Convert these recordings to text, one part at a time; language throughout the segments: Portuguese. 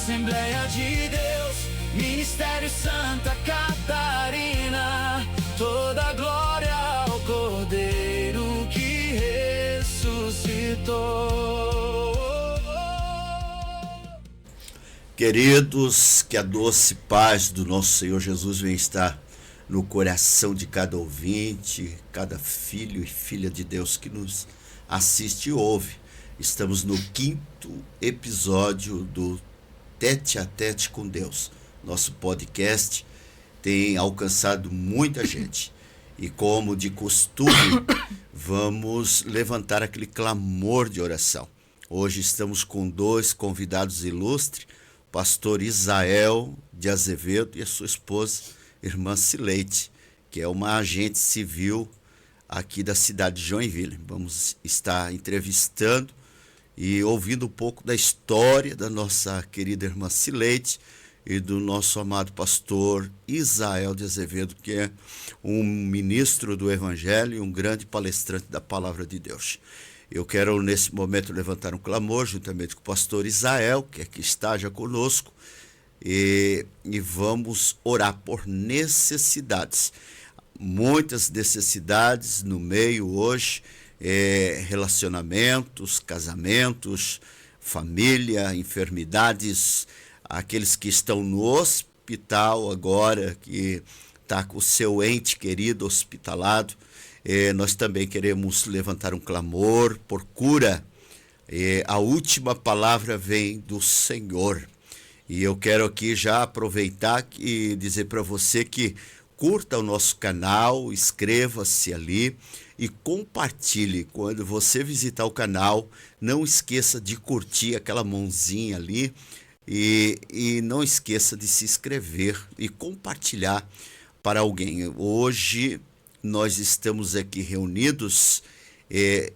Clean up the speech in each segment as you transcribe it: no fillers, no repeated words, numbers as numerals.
Assembleia de Deus, Ministério Santa Catarina, toda glória ao Cordeiro que ressuscitou. Queridos, que a doce paz do nosso Senhor Jesus venha estar no coração de cada ouvinte, cada filho e filha de Deus que nos assiste e ouve. Estamos no 5º episódio do Tete a Tete com Deus. Nosso podcast tem alcançado muita gente. E como de costume, vamos levantar aquele clamor de oração. Hoje estamos com 2 convidados ilustres, o pastor Isael de Azevedo e a sua esposa, irmã Cileide, que é uma agente civil aqui da cidade de Joinville. Vamos estar entrevistando e ouvindo um pouco da história da nossa querida irmã Cileide e do nosso amado pastor Isael de Azevedo, que é um ministro do Evangelho e um grande palestrante da Palavra de Deus. Eu quero, nesse momento, levantar um clamor, juntamente com o pastor Isael, que aqui está já conosco, e vamos orar por necessidades. Muitas necessidades no meio hoje, relacionamentos, casamentos, família, enfermidades, aqueles que estão no hospital agora, que está com o seu ente querido hospitalado. Nós também queremos levantar um clamor por cura. A última palavra vem do Senhor. E eu quero aqui já aproveitar e dizer para você que curta o nosso canal, inscreva-se ali e compartilhe. Quando você visitar o canal, não esqueça de curtir aquela mãozinha ali e não esqueça de se inscrever e compartilhar para alguém. Hoje nós estamos aqui reunidos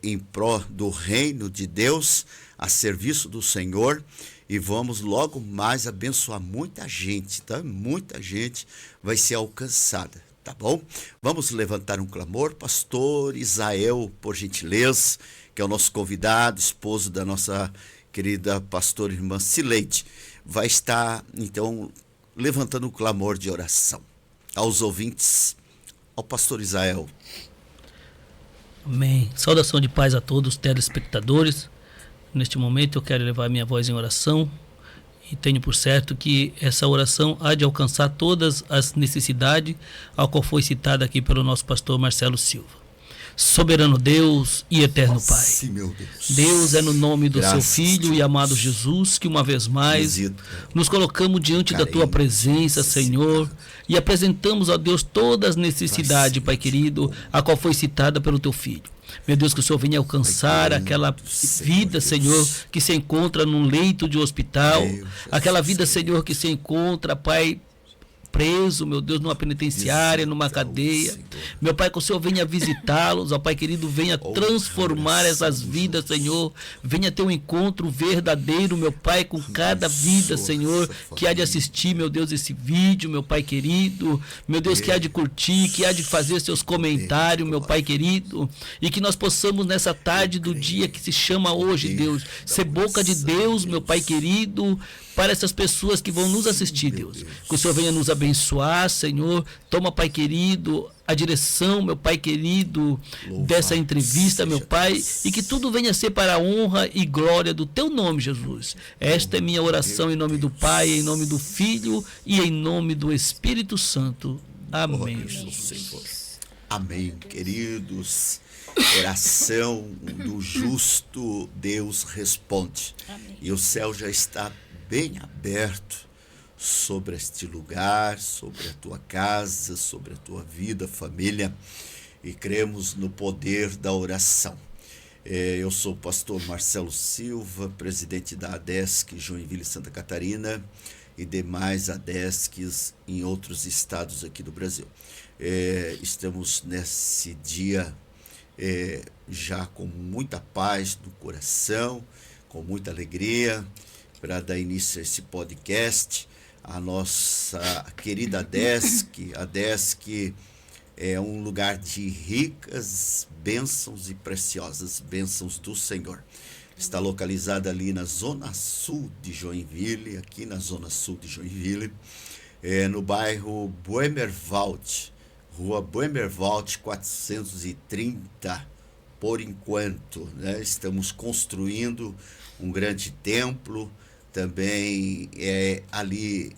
em pró do reino de Deus, a serviço do Senhor, e vamos logo mais abençoar muita gente, tá? Muita gente vai ser alcançada, tá bom? Vamos levantar um clamor. Pastor Isael, por gentileza, que é o nosso convidado, esposo da nossa querida pastora irmã Cileide, vai estar, então, levantando um clamor de oração aos ouvintes, ao pastor Isael. Amém. Saudação de paz a todos os telespectadores. Neste momento eu quero levar minha voz em oração e tenho por certo que essa oração há de alcançar todas as necessidades ao qual foi citada aqui pelo nosso pastor Marcelo Silva. Soberano Deus e eterno Pai. Sim, meu Deus. Deus, é no nome do Graças seu Filho e amado Jesus que uma vez mais nos colocamos diante da tua presença, Senhor, e apresentamos a Deus todas as necessidades, Pai querido, a qual foi citada pelo teu Filho. Meu Deus, que o Senhor venha alcançar aquela vida, Senhor, que se encontra num leito de hospital, aquela vida, Senhor, que se encontra, Pai, preso, meu Deus, numa penitenciária, numa cadeia. Meu Pai, que o Senhor venha visitá-los, ó Pai querido, venha transformar essas vidas, Senhor. Venha ter um encontro verdadeiro, meu Pai, com cada vida, Senhor, que há de assistir, meu Deus, esse vídeo, meu Pai querido. Meu Deus, que há de curtir, que há de fazer seus comentários, meu Pai querido. E que nós possamos, nessa tarde do dia que se chama hoje, Deus, ser boca de Deus, meu Pai querido, para essas pessoas que vão nos assistir, Deus. Que o Senhor venha nos abençoar, Senhor. Toma, Pai querido, a direção, meu Pai querido, dessa entrevista, meu Pai, e que tudo venha a ser para a honra e glória do teu nome, Jesus. Esta é minha oração em nome do Pai, em nome do Filho e em nome do Espírito Santo. Amém. Amém, queridos. Oração do justo, Deus responde. Amém. E o céu já está bem aberto sobre este lugar, sobre a tua casa, sobre a tua vida, família, e cremos no poder da oração. Eu sou o pastor Marcelo Silva, presidente da ADESC Joinville, Santa Catarina, e demais ADESCs em outros estados aqui do Brasil. Estamos nesse dia já com muita paz no coração, com muita alegria, para dar início a esse podcast. A nossa querida ADESC é um lugar de ricas bênçãos e preciosas bênçãos do Senhor. está localizada ali na zona sul de Joinville, aqui na zona sul de Joinville, no bairro Boemerwald, rua Boemerwald 430, por enquanto, né? Estamos construindo um grande templo, também ali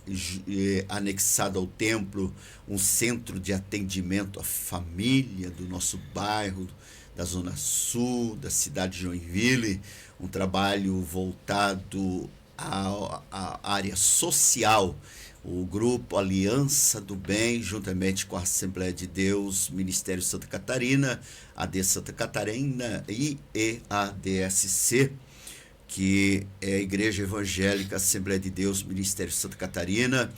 anexado ao templo um centro de atendimento à família do nosso bairro, da Zona Sul, da cidade de Joinville, um trabalho voltado à área social, o grupo Aliança do Bem, juntamente com a Assembleia de Deus, Ministério Santa Catarina, AD Santa Catarina e EADSC, que é a Igreja Evangélica Assembleia de Deus, Ministério Santa Catarina,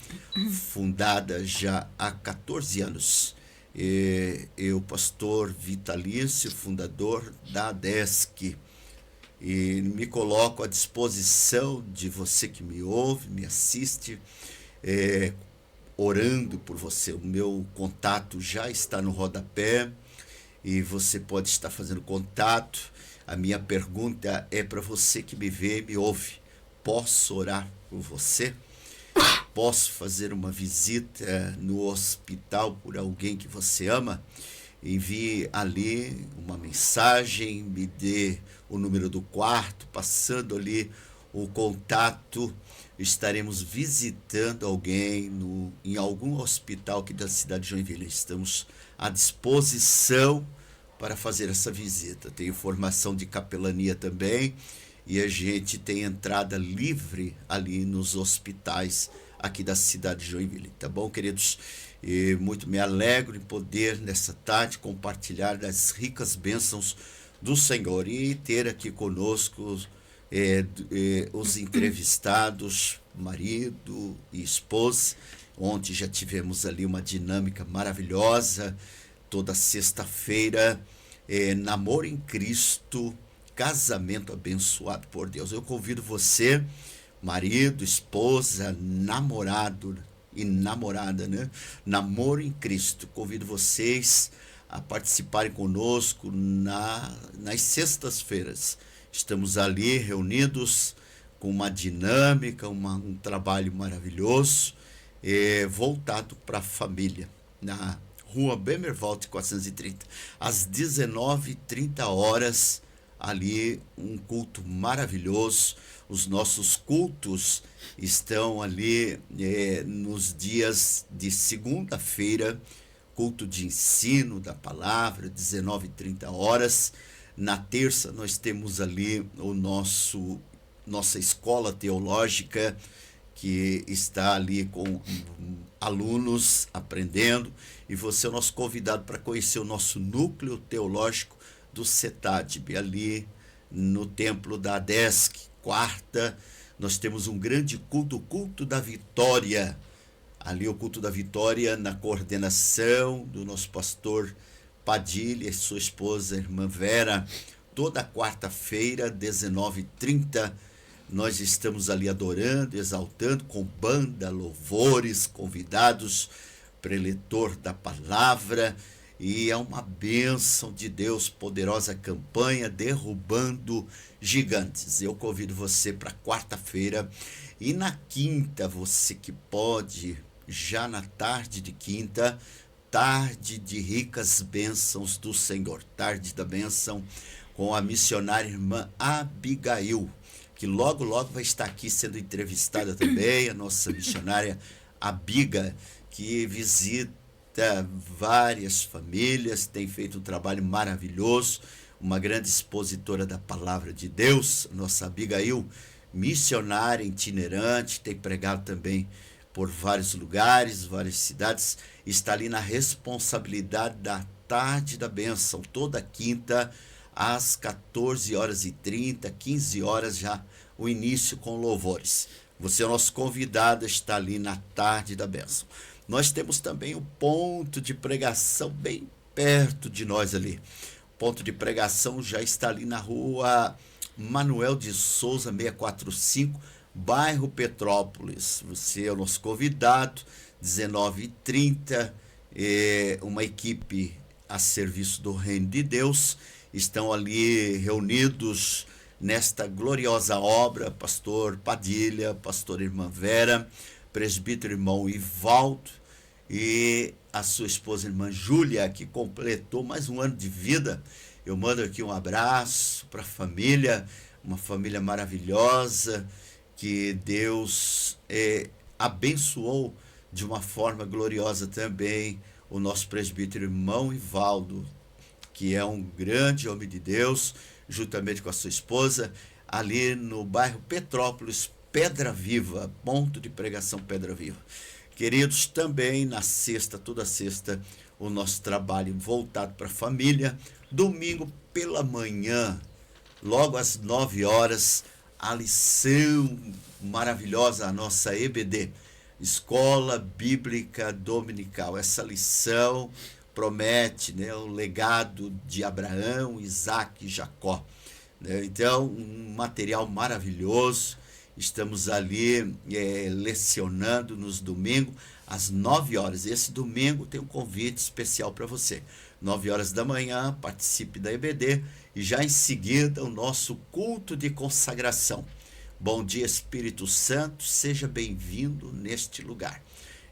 fundada já há 14 anos. Eu, pastor Vitalício, fundador da ADESC, e me coloco à disposição de você que me ouve, me assiste, orando por você. O meu contato já está no rodapé e você pode estar fazendo contato. A minha pergunta é para você que me vê e me ouve: posso orar por você? Posso fazer uma visita no hospital por alguém que você ama? Envie ali uma mensagem, me dê o número do quarto, passando ali o contato. Estaremos visitando alguém em algum hospital aqui da cidade de Joinville. Estamos à disposição para fazer essa visita. Tem formação de capelania também, e a gente tem entrada livre ali nos hospitais aqui da cidade de Joinville, tá bom, queridos? E muito me alegro em poder, nessa tarde, compartilhar das ricas bênçãos do Senhor e ter aqui conosco os entrevistados, marido e esposa. Ontem já tivemos ali uma dinâmica maravilhosa, toda sexta-feira, namoro em Cristo, casamento abençoado por Deus. Eu convido você, marido, esposa, namorado e namorada, né? Namoro em Cristo. Convido vocês a participarem conosco nas sextas-feiras. Estamos ali reunidos com uma dinâmica, um trabalho maravilhoso, voltado para a família, na rua Boemerwald 430, às 19h30, ali um culto maravilhoso. Os nossos cultos estão ali nos dias de segunda-feira, culto de ensino da palavra, 19h30. Na terça nós temos ali nossa escola teológica, que está ali com alunos aprendendo, e você é o nosso convidado para conhecer o nosso núcleo teológico do CETADB, ali no templo da ADESC. Quarta, nós temos um grande culto, o culto da vitória. Ali o culto da vitória na coordenação do nosso pastor Padilha e sua esposa, irmã Vera. Toda quarta-feira, 19h30, nós estamos ali adorando, exaltando, com banda, louvores, convidados, preletor da palavra. E é uma bênção de Deus, poderosa campanha, derrubando gigantes. Eu convido você para quarta-feira. E na quinta, você que pode, já na tarde de quinta, tarde de ricas bênçãos do Senhor, tarde da bênção, com a missionária irmã Abigail, que logo, logo vai estar aqui sendo entrevistada também, a nossa missionária Abiga, que visita várias famílias, tem feito um trabalho maravilhoso, uma grande expositora da palavra de Deus. Nossa Abigail, missionária itinerante, tem pregado também por vários lugares, várias cidades, está ali na responsabilidade da tarde da bênção, toda quinta, às 14h30, 15h já, o início com louvores. Você é o nosso convidado, está ali na tarde da bênção. Nós temos também o ponto de pregação bem perto de nós ali. O ponto de pregação já está ali na rua Manuel de Souza, 645, bairro Petrópolis. Você é o nosso convidado, 19h30, uma equipe a serviço do Reino de Deus. Estão ali reunidos nesta gloriosa obra, pastor Padilha, pastor irmã Vera, presbítero irmão Ivaldo e a sua esposa irmã Júlia, que completou mais um ano de vida. Eu mando aqui um abraço para a família, uma família maravilhosa, que Deus abençoou de uma forma gloriosa também o nosso presbítero irmão Ivaldo, que é um grande homem de Deus, juntamente com a sua esposa, ali no bairro Petrópolis, Pedra Viva, ponto de pregação Pedra Viva. Queridos, também na sexta, toda sexta, o nosso trabalho voltado para a família. Domingo pela manhã, logo às 9 horas, a lição maravilhosa, a nossa EBD, Escola Bíblica Dominical. Essa lição promete, né, o legado de Abraão, Isaac e Jacó. Então, um material maravilhoso. Estamos ali lecionando nos domingos, às 9 horas. Esse domingo tem um convite especial para você. 9 horas da manhã, participe da EBD e já em seguida o nosso culto de consagração. Bom dia, Espírito Santo, seja bem-vindo neste lugar.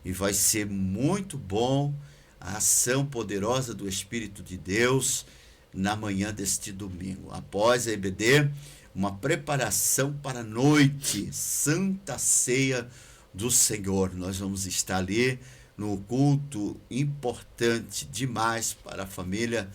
E vai ser muito bom a ação poderosa do Espírito de Deus na manhã deste domingo. Após a EBD, uma preparação para a noite, Santa Ceia do Senhor. Nós vamos estar ali no culto importante demais para a família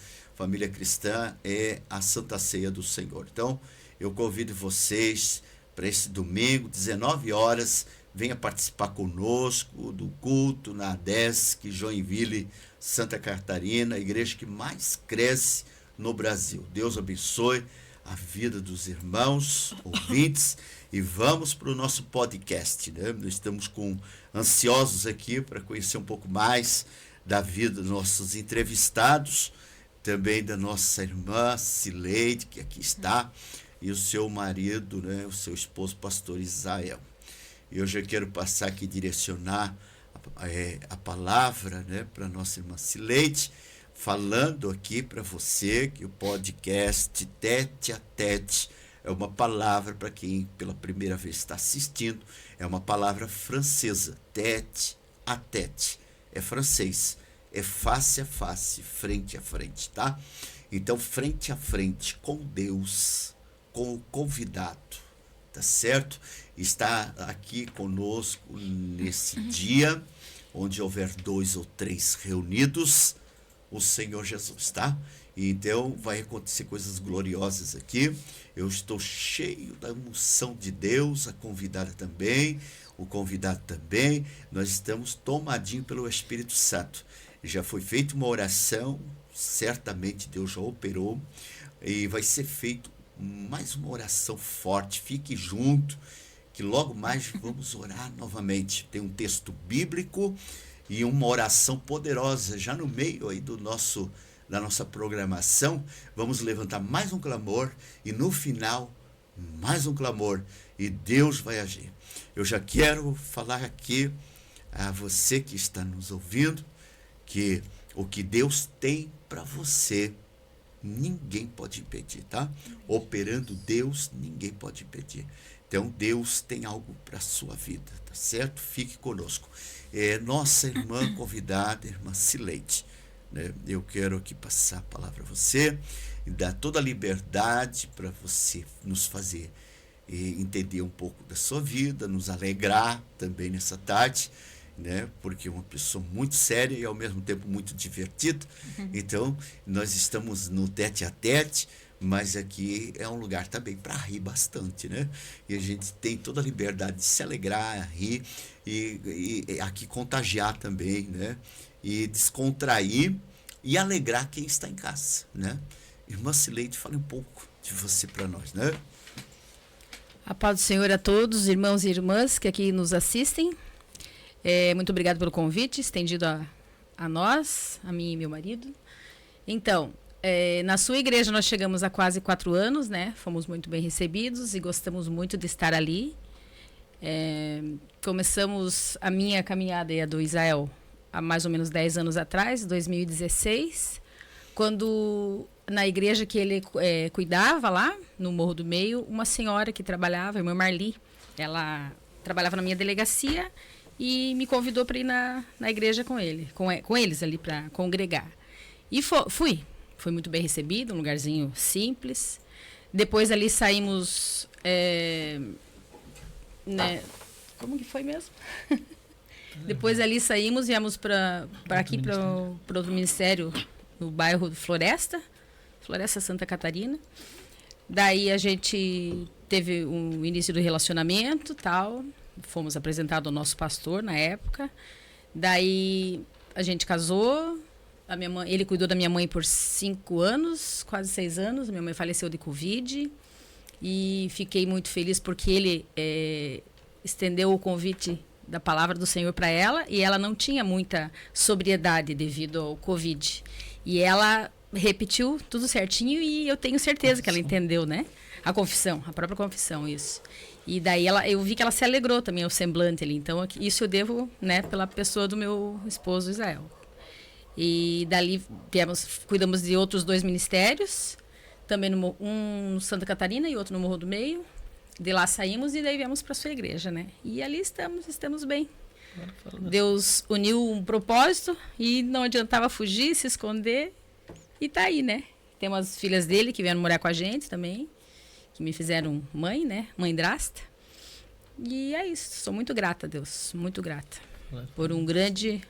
cristã, é a Santa Ceia do Senhor. Então, eu convido vocês para esse domingo, 19 horas, venha participar conosco do culto na ADESC, Joinville, Santa Catarina, a igreja que mais cresce no Brasil. Deus abençoe a vida dos irmãos, ouvintes, e vamos para o nosso podcast, né? Nós estamos ansiosos aqui para conhecer um pouco mais da vida dos nossos entrevistados, também da nossa irmã Cileide, que aqui está, e o seu marido, né, o seu esposo, pastor Isael. E eu já quero passar aqui, direcionar a palavra, né, para a nossa irmã Cileide, falando aqui para você que o podcast Tete a Tete é uma palavra, para quem pela primeira vez está assistindo, é uma palavra francesa, tete a tete, é francês, é face a face, frente a frente, tá? Então, frente a frente com Deus, com o convidado, tá certo? Está aqui conosco nesse dia, onde houver 2 ou 3 reunidos, o Senhor Jesus, tá? E então vai acontecer coisas gloriosas aqui. Eu estou cheio da unção de Deus, a convidada também, o convidado também. Nós estamos tomadinhos pelo Espírito Santo. Já foi feita uma oração, certamente Deus já operou, e vai ser feito mais uma oração forte. Fique junto, que logo mais vamos orar novamente. Tem um texto bíblico e uma oração poderosa já no meio aí da nossa programação. Vamos levantar mais um clamor e no final mais um clamor e Deus vai agir. Eu já quero falar aqui a você que está nos ouvindo que o que Deus tem para você ninguém pode impedir, tá? Operando Deus, ninguém pode impedir. Então Deus tem algo para a sua vida, tá certo? Fique conosco. Nossa irmã convidada, irmã Cileide, né? Eu quero aqui passar a palavra a você e dar toda a liberdade para você nos fazer entender um pouco da sua vida, nos alegrar também nessa tarde, né? Porque é uma pessoa muito séria e ao mesmo tempo muito divertida. Então, nós estamos no tete a tete, mas aqui é um lugar também para rir bastante, né? E a gente tem toda a liberdade de se alegrar, rir e aqui contagiar também, né? E descontrair e alegrar quem está em casa, né? Irmã Cileide, fale um pouco de você para nós, né? A paz do Senhor a todos, irmãos e irmãs que aqui nos assistem. Muito obrigado pelo convite estendido a nós, a mim e meu marido. Então, na sua igreja nós chegamos há quase 4 anos, né? Fomos muito bem recebidos e gostamos muito de estar ali. Começamos a minha caminhada e a do Isael há mais ou menos 10 anos atrás, 2016, quando na igreja que ele cuidava lá, no Morro do Meio, uma senhora que trabalhava, a irmã Marli, ela trabalhava na minha delegacia e me convidou para ir na igreja com eles ali para congregar. E fui muito bem recebido, um lugarzinho simples. Depois ali saímos, né? Como que foi mesmo? Depois ali saímos, viemos para aqui, para outro ministério, no bairro Floresta Santa Catarina. Daí a gente teve um início do relacionamento, tal. Fomos apresentados ao nosso pastor na época. Daí a gente casou. Ele cuidou da minha mãe por 5 anos, quase 6 anos. Minha mãe faleceu de Covid. E fiquei muito feliz porque ele estendeu o convite da palavra do Senhor para ela, e ela não tinha muita sobriedade devido ao Covid. E ela repetiu tudo certinho, e eu tenho certeza que ela entendeu, né? A própria confissão, isso. E daí eu vi que ela se alegrou também, o semblante ali. Então, isso eu devo, né, pela pessoa do meu esposo Israel. E dali cuidamos de outros 2 ministérios, também um no Santa Catarina e outro no Morro do Meio. De lá saímos e daí viemos para a sua igreja, né? E ali estamos bem. Deus uniu um propósito e não adiantava fugir, se esconder. E tá aí, né? Tem umas filhas dele que vieram morar com a gente também, que me fizeram mãe, né? Mãe drasta. E é isso. Sou muito grata a Deus, muito grata. Por um grande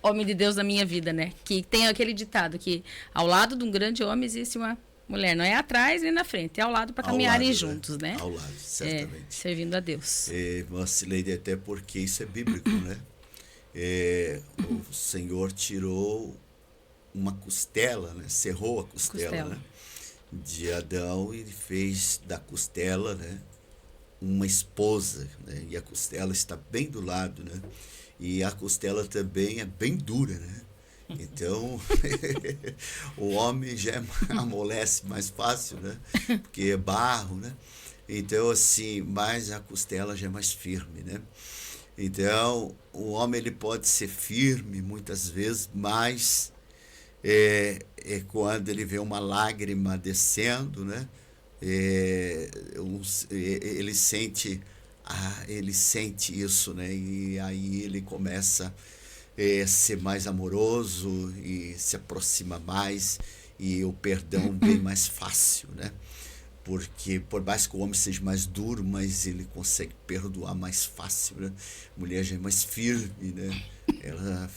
homem de Deus na minha vida, né? Que tem aquele ditado que ao lado de um grande homem existe uma mulher. Não é atrás nem na frente, é ao lado para caminharem juntos, né? Ao lado, certamente. Servindo a Deus. Irmã Cileide, até porque isso é bíblico, né? O Senhor tirou uma costela, né? Cerrou a costela. Né? De Adão e fez da costela, né? Uma esposa, né? E a costela está bem do lado, né? E a costela também é bem dura, né? Então, o homem já amolece mais fácil, né? Porque é barro, né? Então, assim, mas a costela já é mais firme, né? Então, o homem ele pode ser firme muitas vezes, mas quando ele vê uma lágrima descendo, né? Ele sente isso, né? E aí ele começa ser mais amoroso e se aproxima mais, e o perdão vem mais fácil, né? Porque por mais que o homem seja mais duro, mas ele consegue perdoar mais fácil, né? A mulher já é mais firme, né? Ela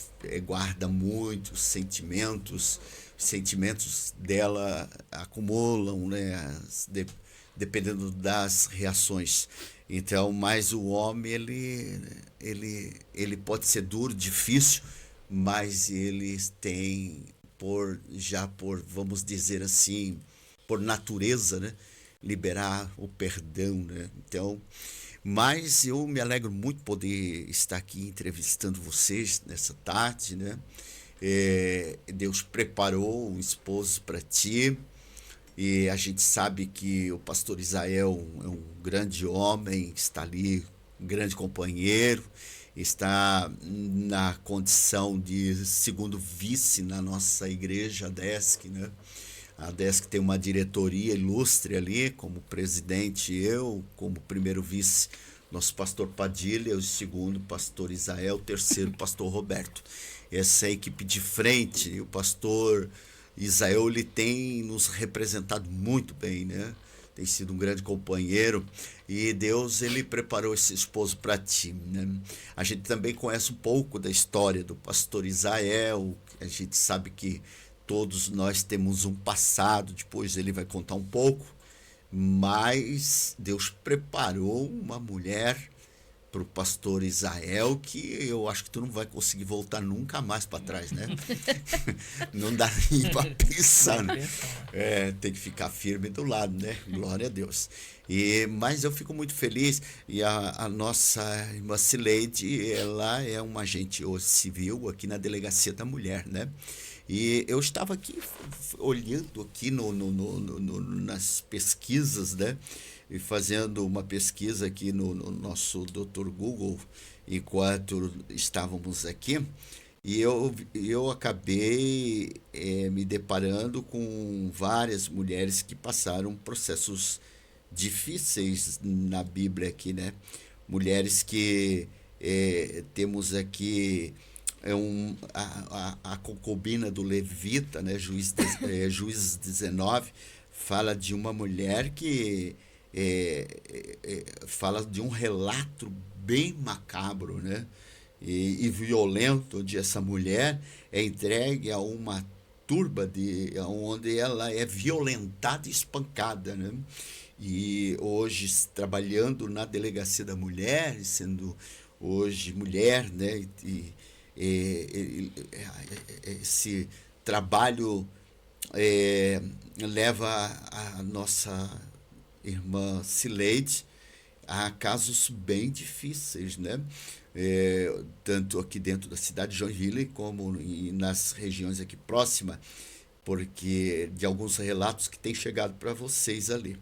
guarda muitos sentimentos, os sentimentos dela acumulam, né? Dependendo das reações. Então, mas o homem, ele pode ser duro, difícil, mas ele tem, vamos dizer assim, por natureza, né? Liberar o perdão, né? Então, mas eu me alegro muito poder estar aqui entrevistando vocês nessa tarde, né? Deus preparou um esposo para ti. E a gente sabe que o pastor Israel é um grande homem, está ali, um grande companheiro, está na condição de segundo vice na nossa igreja, a DESC, né? A DESC tem uma diretoria ilustre ali, como presidente eu, como primeiro vice, nosso pastor Padilha, o segundo pastor Israel, o terceiro pastor Roberto. Essa é a equipe de frente, e o pastor Israel, ele tem nos representado muito bem, né? Tem sido um grande companheiro, e Deus, ele preparou esse esposo para ti, né? A gente também conhece um pouco da história do pastor Israel. A gente sabe que todos nós temos um passado, depois ele vai contar um pouco, mas Deus preparou uma mulher para o pastor Israel que eu acho que tu não vai conseguir voltar nunca mais para trás, né? Não dá nem para pensar, né? Tem que ficar firme do lado, né? Glória a Deus. Mas eu fico muito feliz, e a nossa irmã Cileide, ela é uma agente civil aqui na Delegacia da Mulher, né? E eu estava aqui olhando aqui nas pesquisas, né? E fazendo uma pesquisa aqui no nosso Dr. Google, enquanto estávamos aqui, E eu acabei me deparando com várias mulheres que passaram processos difíceis na Bíblia aqui, né? Mulheres que temos aqui a concubina do Levita, né? Juízes 19, fala de uma mulher que fala de um relato bem macabro, né? E violento, onde essa mulher é entregue a uma turba onde ela é violentada e espancada, né? E hoje, trabalhando na Delegacia da Mulher, sendo hoje mulher, né? Esse trabalho leva a nossa irmã Cileide a casos bem difíceis, né? Tanto aqui dentro da cidade de Joinville como nas regiões aqui próximas, porque de alguns relatos que têm chegado para vocês ali.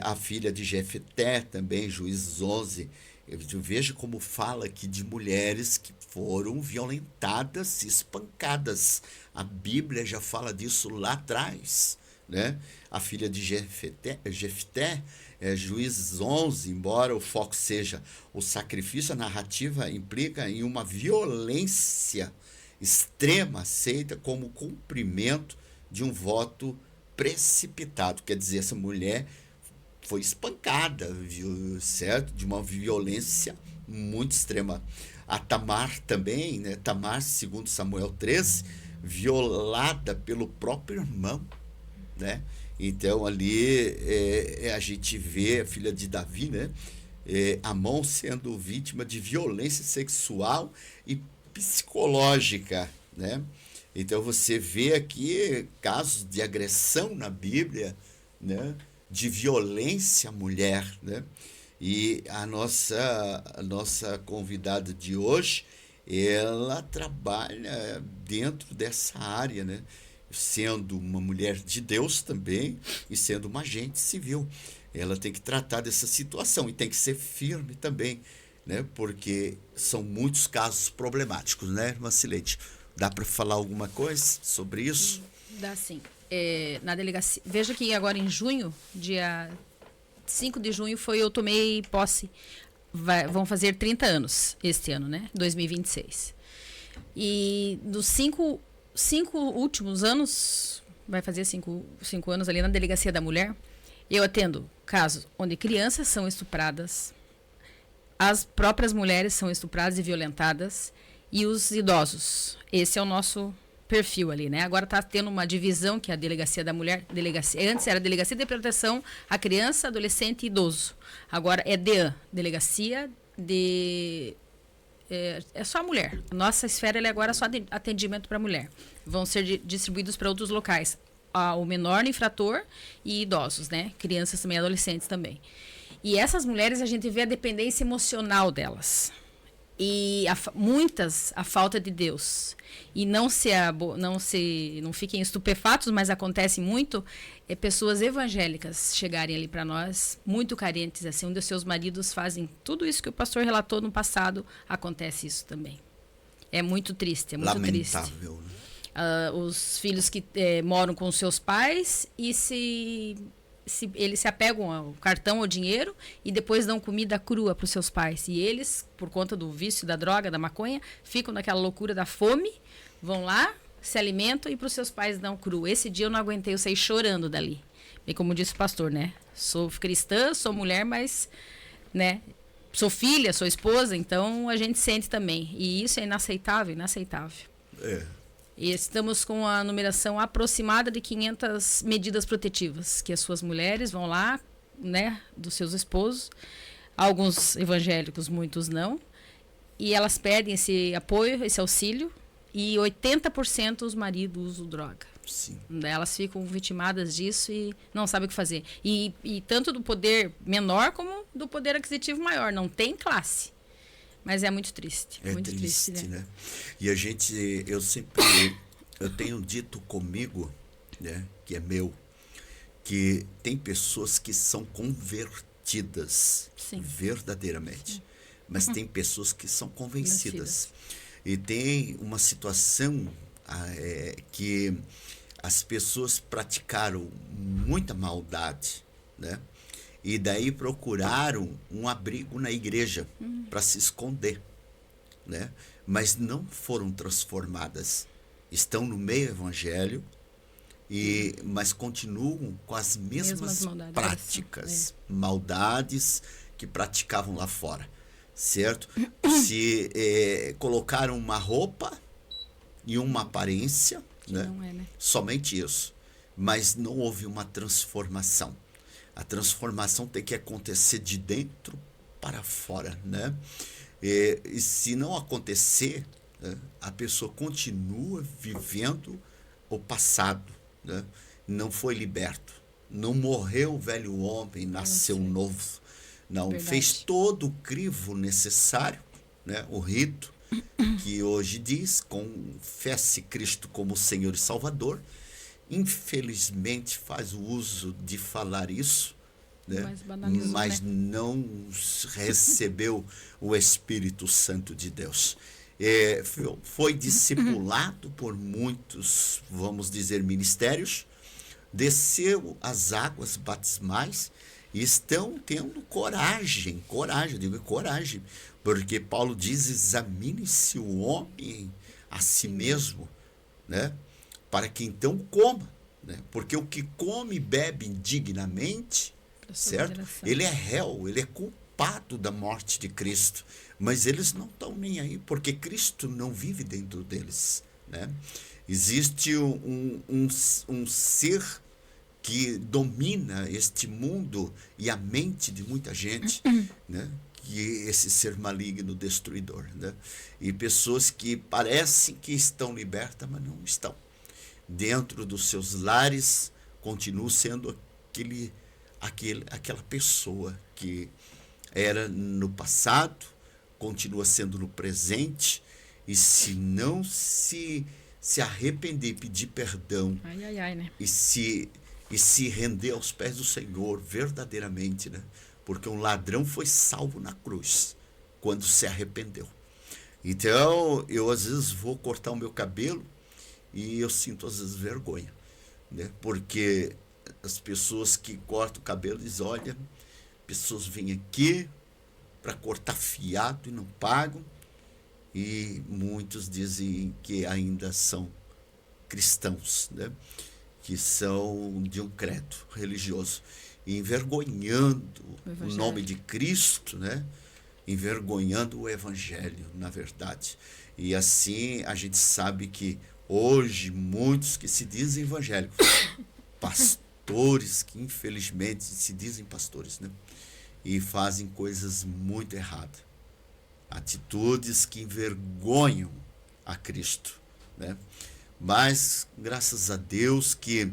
A filha de Jefté também, Juízes 11, eu vejo como fala aqui de mulheres que foram violentadas, espancadas. A Bíblia já fala disso lá atrás, né? A filha de Jefté, Juízes 11, embora o foco seja o sacrifício, a narrativa implica em uma violência extrema aceita como cumprimento de um voto precipitado. Quer dizer, essa mulher foi espancada, certo? De uma violência muito extrema. A Tamar também, né? Tamar, segundo Samuel 13, violada pelo próprio irmão, né? Então ali a gente vê a filha de Davi, né? Amon sendo vítima de violência sexual e psicológica, né? Então você vê aqui casos de agressão na Bíblia, né? De violência à mulher, né? E a nossa convidada de hoje, ela trabalha dentro dessa área, né? Sendo uma mulher de Deus também e sendo uma agente civil. Ela tem que tratar dessa situação e tem que ser firme também, né? Porque são muitos casos problemáticos, né, irmã Cileide? Dá para falar alguma coisa sobre isso? Dá sim. Na delegacia, veja que agora em junho, dia 5 de junho, eu tomei posse. Vão fazer 30 anos este ano, né? 2026. E dos cinco últimos anos, vai fazer cinco anos ali na Delegacia da Mulher, eu atendo casos onde crianças são estupradas, as próprias mulheres são estupradas e violentadas, e os idosos. Esse é o nosso perfil ali, né? Agora está tendo uma divisão que é a Delegacia da Mulher, antes era a Delegacia de Proteção à Criança, Adolescente e Idoso. Agora é DEAN, Delegacia de... É só a mulher. Nossa esfera ela é agora só de atendimento para mulher. Vão ser distribuídos para outros locais. O menor infrator e idosos, né? Crianças também, adolescentes também. E essas mulheres, a gente vê a dependência emocional delas. E muitas, a falta de Deus. E não fiquem estupefatos, mas acontece muito, pessoas evangélicas chegarem ali para nós, muito carentes, assim, onde os seus maridos fazem tudo isso que o pastor relatou no passado, acontece isso também. É muito triste, é muito lamentável, triste. Né? Os filhos que moram com os seus pais e eles se apegam ao cartão ou dinheiro e depois dão comida crua para os seus pais. E eles, por conta do vício da droga, da maconha, ficam naquela loucura da fome, vão lá, se alimentam e para os seus pais dão cru. Esse dia eu não aguentei, eu saí chorando dali. E como disse o pastor, né? Sou cristã, sou mulher, mas, né? Sou filha, sou esposa, então a gente sente também. E isso é inaceitável, inaceitável. E estamos com a numeração aproximada de 500 medidas protetivas, que as suas mulheres vão lá, né, dos seus esposos, alguns evangélicos, muitos não, e elas pedem esse apoio, esse auxílio, e 80% os maridos usam droga. Sim. Elas ficam vitimadas disso e não sabem o que fazer. E tanto do poder menor como do poder aquisitivo maior, não tem classe. Mas é muito triste. É muito triste, né? né? E eu tenho dito comigo, né, que é meu, que tem pessoas que são convertidas. Sim. Verdadeiramente. Sim. Mas tem pessoas que são convencidas. E tem uma situação que as pessoas praticaram muita maldade, né? E daí procuraram um abrigo na igreja para se esconder, né? Mas não foram transformadas. Estão no meio evangelho, mas continuam com as mesmas práticas, maldades que praticavam lá fora, certo? Se colocaram uma roupa e uma aparência, né? Não é, né? Somente isso, mas não houve uma transformação. A transformação tem que acontecer de dentro para fora, né? E se não acontecer, né, a pessoa continua vivendo o passado, né? Não foi liberto, não morreu o velho homem, nasceu novo, não. Verdade. Fez todo o crivo necessário, né? O rito que hoje diz: confesse Cristo como Senhor e Salvador. Infelizmente faz o uso de falar isso, né? Mas não recebeu o Espírito Santo de Deus. Foi discipulado por muitos, vamos dizer, ministérios, desceu as águas batismais e estão tendo coragem, eu digo coragem, porque Paulo diz: examine-se o homem a si mesmo, né? Para que então coma, né? Porque o que come e bebe indignamente, certo? Ele é réu, ele é culpado da morte de Cristo, mas eles não estão nem aí, porque Cristo não vive dentro deles, né? Existe um ser que domina este mundo e a mente de muita gente, né? Que é esse ser maligno, destruidor, né? E pessoas que parecem que estão libertas, mas não estão. Dentro dos seus lares, continuam sendo aquela pessoa que era no passado, continua sendo no presente, e se não se arrepender e pedir perdão, né? e se render aos pés do Senhor verdadeiramente, né? Porque um ladrão foi salvo na cruz quando se arrependeu. Então, eu às vezes vou cortar o meu cabelo e eu sinto às vezes vergonha, né? Porque as pessoas que cortam o cabelo dizem: olha, pessoas vêm aqui para cortar fiado e não pagam, e muitos dizem que ainda são cristãos, né? Que são de um credo religioso, e envergonhando o nome de Cristo, né? Envergonhando o evangelho, na verdade. E assim a gente sabe que hoje muitos que se dizem evangélicos, pastores que infelizmente se dizem pastores, né? E fazem coisas muito erradas, atitudes que envergonham a Cristo, né? Mas graças a Deus que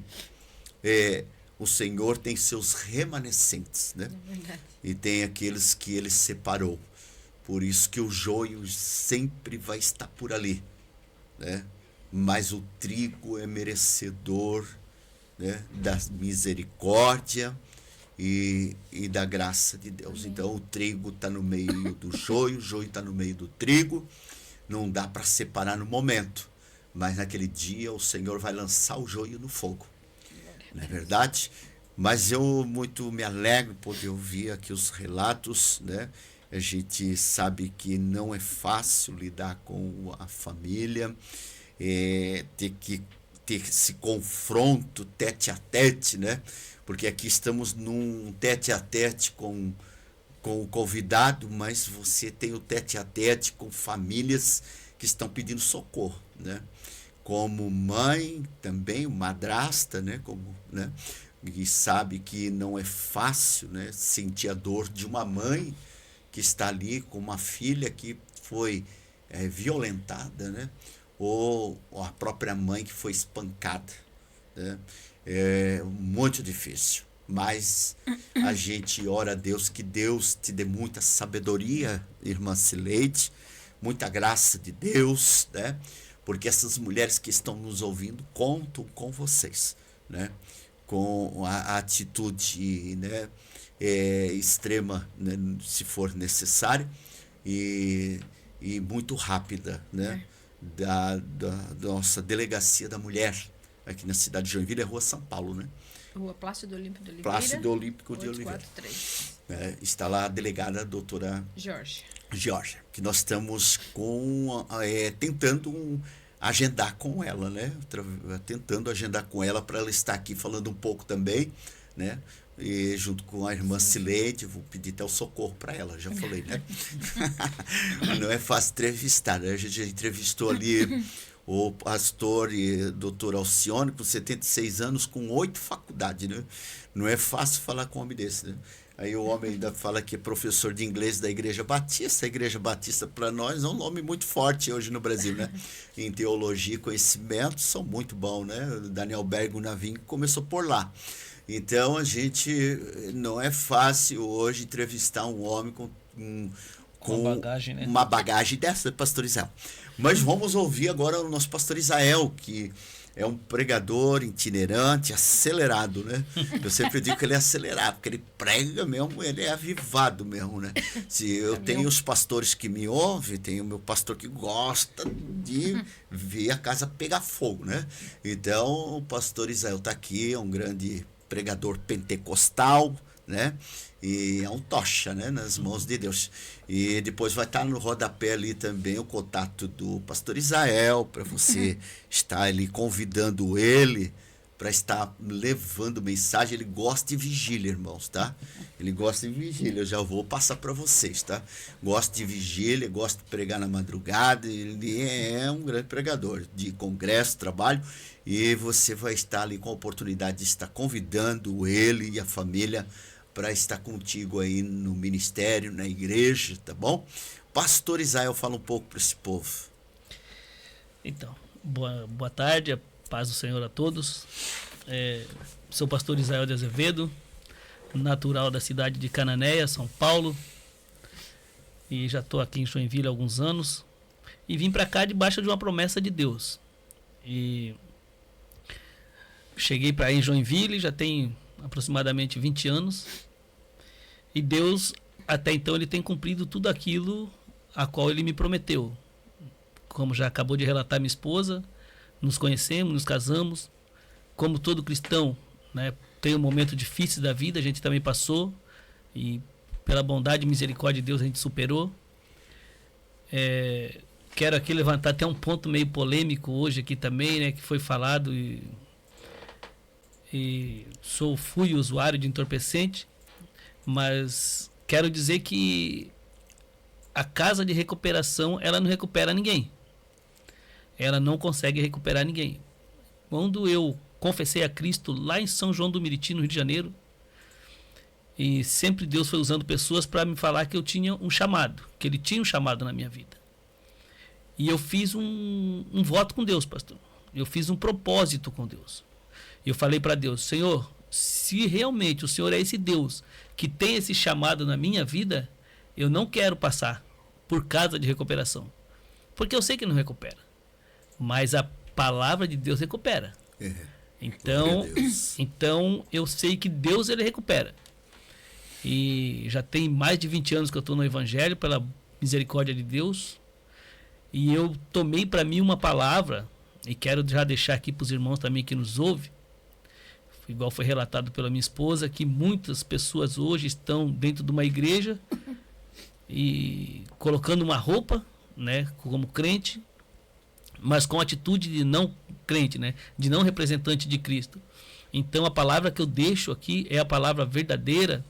o Senhor tem seus remanescentes, né? E tem aqueles que ele separou. Por isso que o joio sempre vai estar por ali, né? Mas o trigo é merecedor, né? Da misericórdia e da graça de Deus. Amém. Então o trigo está no meio do joio, o joio está no meio do trigo. Não dá para separar no momento, mas naquele dia o Senhor vai lançar o joio no fogo. Não é verdade? Mas eu muito me alegro por poder ouvir aqui os relatos, né? A gente sabe que não é fácil lidar com a família, ter esse confronto tete a tete, né? Porque aqui estamos num tete a tete com o convidado, mas você tem o tete a tete com famílias que estão pedindo socorro, né? Como mãe também, madrasta, né? Né? E sabe que não é fácil, né? Sentir a dor de uma mãe que está ali com uma filha que foi violentada, né? Ou a própria mãe que foi espancada, né? É muito difícil, mas a gente ora a Deus que Deus te dê muita sabedoria, irmã Cileide, muita graça de Deus, né? Porque essas mulheres que estão nos ouvindo contam com vocês, né? Com a atitude, né? Extrema, né? Se for necessário, e e muito rápida, né? Da nossa Delegacia da Mulher, aqui na cidade de Joinville, é Rua São Paulo, né? Rua Plácido Olímpico de Oliveira. Plácido Olímpico de Oliveira. 843. Está lá a delegada, a doutora Georgia, que nós estamos tentando agendar com ela, né? Tentando agendar com ela para ela estar aqui falando um pouco também, né? E junto com a irmã Cileide, vou pedir até o socorro para ela, já falei, né? Não é fácil entrevistar, né? A gente já entrevistou ali o pastor e doutor Alcione, com 76 anos, com 8 faculdades, né? Não é fácil falar com um homem desse, né? Aí o homem ainda fala que é professor de inglês da Igreja Batista. A Igreja Batista, para nós, é um nome muito forte hoje no Brasil, né? Em teologia e conhecimento, são muito bons, né? Daniel Bergo Navim começou por lá. Então, a gente não é fácil hoje entrevistar um homem com uma bagagem, né? Uma bagagem dessa, pastor Israel. Mas vamos ouvir agora o nosso pastor Israel, que é um pregador itinerante, acelerado, né? Eu sempre digo que ele é acelerado, porque ele prega mesmo, ele é avivado mesmo, né? Se eu tenho os pastores que me ouvem, tem o meu pastor que gosta de ver a casa pegar fogo, né? Então, o pastor Israel está aqui, é um grande pregador pentecostal, né? E é um tocha, né? Nas mãos de Deus. E depois vai estar no rodapé ali também o contato do pastor Israel, para você estar ali convidando ele para estar levando mensagem. Ele gosta de vigília, irmãos, tá? Ele gosta de vigília, eu já vou passar para vocês, tá? Gosta de vigília, gosta de pregar na madrugada, ele é um grande pregador de congresso, trabalho, e você vai estar ali com a oportunidade de estar convidando ele e a família para estar contigo aí no ministério, na igreja, tá bom? Pastor Israel, fala um pouco para esse povo. Então, boa tarde, a paz do Senhor a todos. Sou pastor Israel de Azevedo, natural da cidade de Cananéia, São Paulo, e já estou aqui em Joinville há alguns anos, e vim para cá debaixo de uma promessa de Deus. E cheguei para aí em Joinville, já tem aproximadamente 20 anos, e Deus, até então, ele tem cumprido tudo aquilo a qual ele me prometeu. Como já acabou de relatar minha esposa, nos conhecemos, nos casamos. Como todo cristão, né, tem um momento difícil da vida, a gente também passou, e pela bondade e misericórdia de Deus a gente superou. Quero aqui levantar até um ponto meio polêmico hoje aqui também, né, que foi falado, e fui usuário de entorpecente, mas quero dizer que a casa de recuperação, ela não recupera ninguém. Ela não consegue recuperar ninguém. Quando eu confessei a Cristo lá em São João do Meriti, no Rio de Janeiro, e sempre Deus foi usando pessoas para me falar que eu tinha um chamado, que Ele tinha um chamado na minha vida. E eu fiz um voto com Deus, pastor. Eu fiz um propósito com Deus. Eu falei para Deus: Senhor, se realmente o Senhor é esse Deus que tem esse chamado na minha vida, eu não quero passar por casa de recuperação. Porque eu sei que não recupera. Mas a palavra de Deus recupera. Então eu sei que Deus, ele recupera. E já tem mais de 20 anos que eu estou no Evangelho, pela misericórdia de Deus. E eu tomei para mim uma palavra, e quero já deixar aqui para os irmãos também que nos ouvem, igual foi relatado pela minha esposa, que muitas pessoas hoje estão dentro de uma igreja e colocando uma roupa, né, como crente, mas com atitude de não crente, né, de não representante de Cristo. Então a palavra que eu deixo aqui é a palavra verdadeira,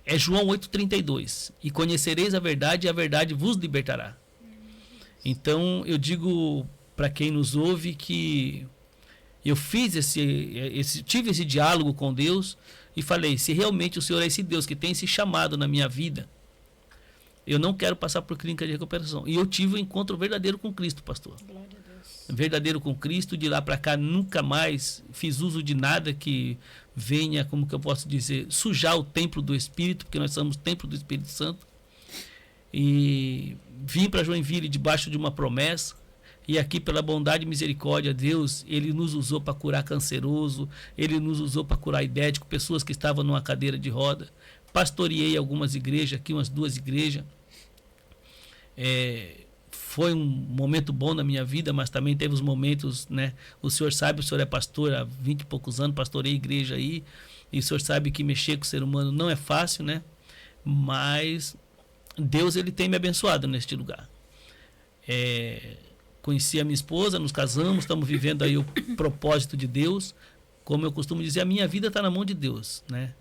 é João 8,32. E conhecereis a verdade, e a verdade vos libertará. Então eu digo para quem nos ouve que eu fiz tive esse diálogo com Deus e falei: se realmente o Senhor é esse Deus que tem esse chamado na minha vida, eu não quero passar por clínica de recuperação. E eu tive um encontro verdadeiro com Cristo, pastor. Glória a Deus. Verdadeiro com Cristo. De lá para cá nunca mais fiz uso de nada que venha, como que eu posso dizer, sujar o templo do Espírito, porque nós somos templo do Espírito Santo. E vim para Joinville debaixo de uma promessa. E aqui, pela bondade e misericórdia de Deus, Ele nos usou para curar canceroso, Ele nos usou para curar idético, pessoas que estavam numa cadeira de roda. Pastoreei algumas igrejas, aqui umas 2 igrejas. foi um momento bom na minha vida, mas também teve os momentos, né? O senhor sabe, o senhor é pastor há 20 e poucos anos, pastorei igreja aí, e o senhor sabe que mexer com o ser humano não é fácil, né? Mas Deus, ele tem me abençoado neste lugar. Conheci a minha esposa, nos casamos, estamos vivendo aí o propósito de Deus. Como eu costumo dizer, a minha vida está na mão de Deus, né?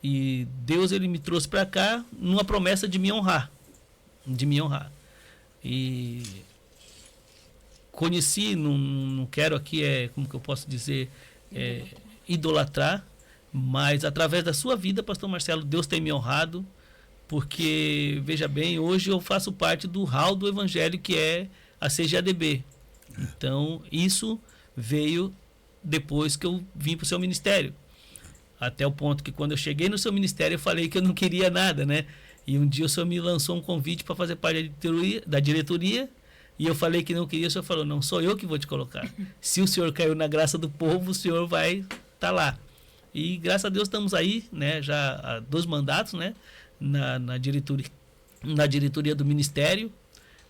E Deus, ele me trouxe para cá numa promessa de me honrar. E conheci, não quero aqui, como que eu posso dizer, idolatrar, mas através da sua vida, pastor Marcelo, Deus tem me honrado, porque, veja bem, hoje eu faço parte do hall do evangelho, que é a CGADB. Então, isso veio depois que eu vim para o seu ministério. Até o ponto que quando eu cheguei no seu ministério, eu falei que eu não queria nada, né? E um dia o senhor me lançou um convite para fazer parte da diretoria, e eu falei que não queria. O senhor falou: não, sou eu que vou te colocar. Se o senhor caiu na graça do povo, o senhor vai estar lá. E graças a Deus estamos aí, né? Já há 2 mandatos, né? Na diretoria do ministério.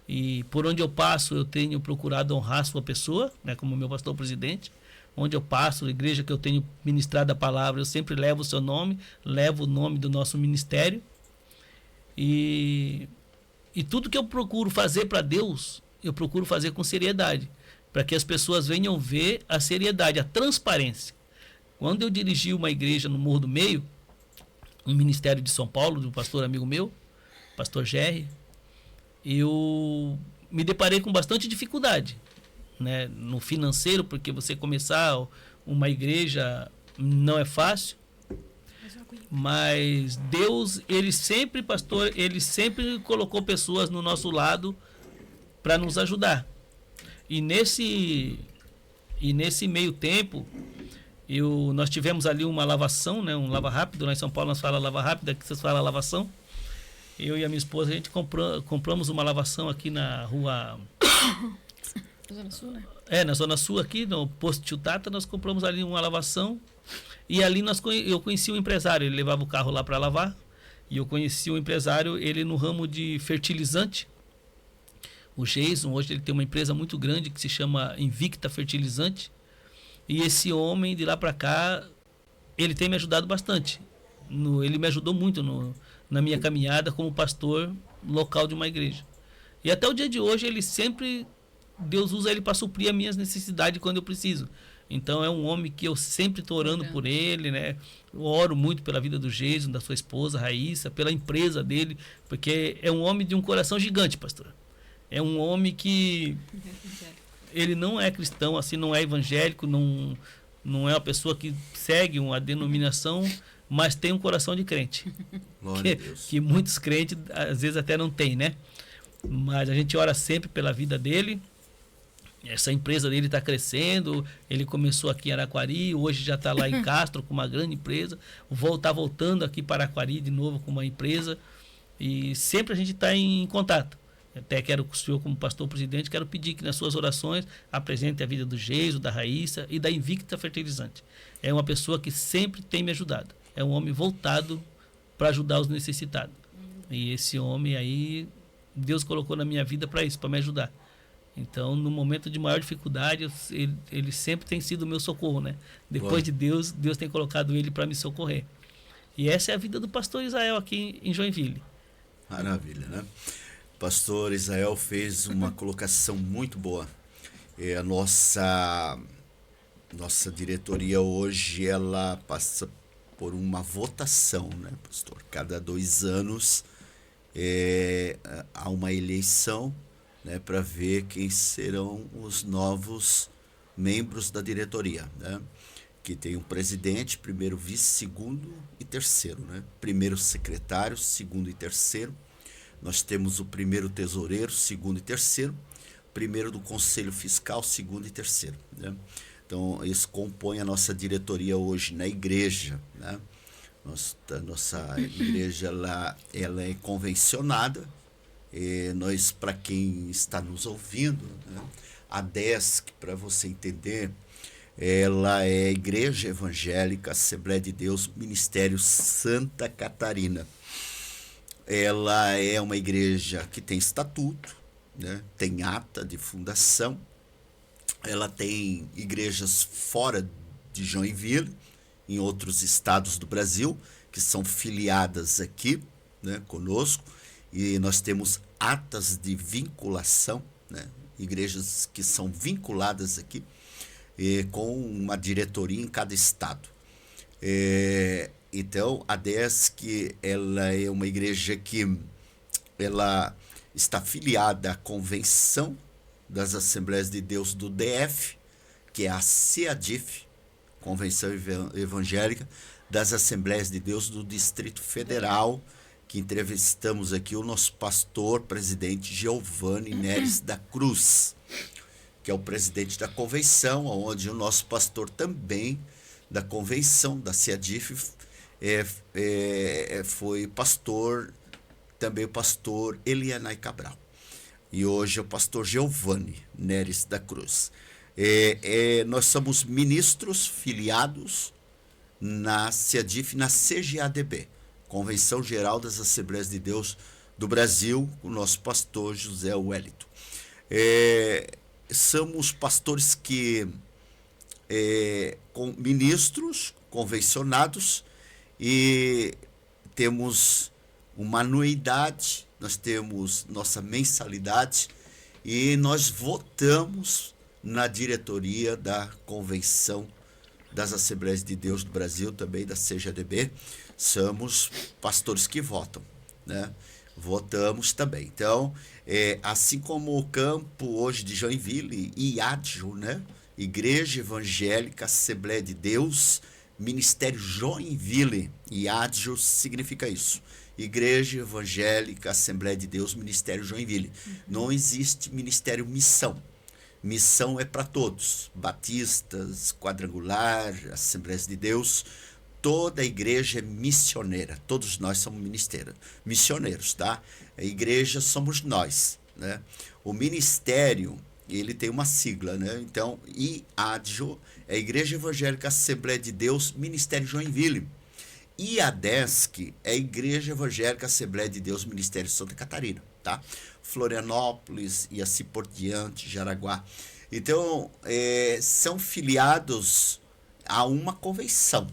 E por onde eu passo, eu tenho procurado honrar a sua pessoa, né? Como meu pastor presidente. Onde eu passo, a igreja que eu tenho ministrado a palavra, eu sempre levo o seu nome, levo o nome do nosso ministério. E tudo que eu procuro fazer para Deus, eu procuro fazer com seriedade, para que as pessoas venham ver a seriedade, a transparência. Quando eu dirigi uma igreja no Morro do Meio, um ministério de São Paulo, de um pastor amigo meu, pastor Gerry, eu me deparei com bastante dificuldade, né, no financeiro, porque você começar uma igreja não é fácil. Mas Deus, ele sempre, pastor, ele sempre colocou pessoas no nosso lado para nos ajudar. E nesse meio tempo, nós tivemos ali uma lavação, né, um lava rápido. Lá em São Paulo nós falamos lava rápida, aqui vocês falam lavação. Eu e a minha esposa, a gente compramos uma lavação aqui na rua... Zona Sul, né? Na Zona Sul aqui, no posto Tio Tata, nós compramos ali uma lavação. E ali eu conheci o empresário, ele levava o carro lá para lavar. E eu conheci o empresário, ele no ramo de fertilizante. O Jason, hoje ele tem uma empresa muito grande que se chama Invicta Fertilizante. E esse homem, de lá para cá, ele tem me ajudado bastante. Ele me ajudou muito na minha caminhada como pastor local de uma igreja. E até o dia de hoje, Deus usa ele para suprir as minhas necessidades quando eu preciso. Então é um homem que eu sempre estou orando por ele, né? Eu oro muito pela vida do Jason, da sua esposa Raíssa, pela empresa dele, porque é um homem de um coração gigante, pastor. É um homem que ele não é cristão, assim, não é evangélico, não é uma pessoa que segue uma denominação, mas tem um coração de crente. Que muitos crentes às vezes até não tem, né? Mas a gente ora sempre pela vida dele. Essa empresa dele está crescendo, ele começou aqui em Araquari, hoje já está lá em Castro com uma grande empresa, está voltando aqui para Araquari de novo com uma empresa, e sempre a gente está em contato. Até quero, o senhor como pastor presidente, quero pedir que nas suas orações apresente a vida do Geiso, da Raíssa e da Invicta Fertilizante. É uma pessoa que sempre tem me ajudado, é um homem voltado para ajudar os necessitados. E esse homem aí, Deus colocou na minha vida para isso, para me ajudar. Então, no momento de maior dificuldade, ele sempre tem sido o meu socorro, né? Depois de Deus, Deus tem colocado ele para me socorrer. E essa é a vida do pastor Israel aqui em Joinville. Maravilha, né? O pastor Israel fez uma colocação muito boa. A nossa diretoria hoje, ela passa por uma votação, né, pastor? Cada 2 anos há uma eleição, né, para ver quem serão os novos membros da diretoria, né? Que tem um presidente, primeiro vice, segundo e terceiro, né? Primeiro secretário, segundo e terceiro. Nós temos o primeiro tesoureiro, segundo e terceiro. Primeiro do conselho fiscal, segundo e terceiro, né? Então, isso compõe a nossa diretoria hoje na igreja, né? Nossa igreja ela é convencionada. Nós, para quem está nos ouvindo, né, a DESC, para você entender, ela é Igreja Evangélica Assembleia de Deus, Ministério Santa Catarina. Ela é uma igreja que tem estatuto, né? Tem ata de fundação, ela tem igrejas fora de Joinville, em outros estados do Brasil, que são filiadas aqui, né, conosco, e nós temos atas de vinculação, né, igrejas que são vinculadas aqui, com uma diretoria em cada estado. Então, a DESC, ela é uma igreja que ela está filiada à Convenção das Assembleias de Deus do DF, que é a CEADIF, Convenção Evangélica das Assembleias de Deus do Distrito Federal, que entrevistamos aqui o nosso pastor, presidente Giovanni Neres da Cruz, que é o presidente da convenção, onde o nosso pastor também da convenção, da CEADIF, foi pastor, também o pastor Elianai Cabral. E hoje é o pastor Giovanni Neres da Cruz. Nós somos ministros filiados na CEADIF, na CGADB, Convenção Geral das Assembleias de Deus do Brasil, o nosso pastor José Wellington. Somos pastores que, com ministros convencionados, e temos uma anuidade, nós temos nossa mensalidade e nós votamos na diretoria da Convenção das Assembleias de Deus do Brasil, também da CGADB. Somos pastores que votam, né? Votamos também. Então, assim como o campo hoje de Joinville, IADJO, né? Igreja Evangélica Assembleia de Deus, Ministério Joinville, IADJO significa isso. Igreja Evangélica Assembleia de Deus, Ministério Joinville. Não existe Ministério Missão. Missão é para todos, batistas, quadrangular, Assembleias de Deus. Toda a igreja é missioneira, todos nós somos missioneiros, tá? A igreja somos nós, né? O ministério, ele tem uma sigla, né? Então, IADJO é Igreja Evangélica Assembleia de Deus, Ministério Joinville. IADESC é Igreja Evangélica Assembleia de Deus, Ministério Santa Catarina, tá? Florianópolis e assim por diante, Jaraguá. Então, são filiados a uma convenção,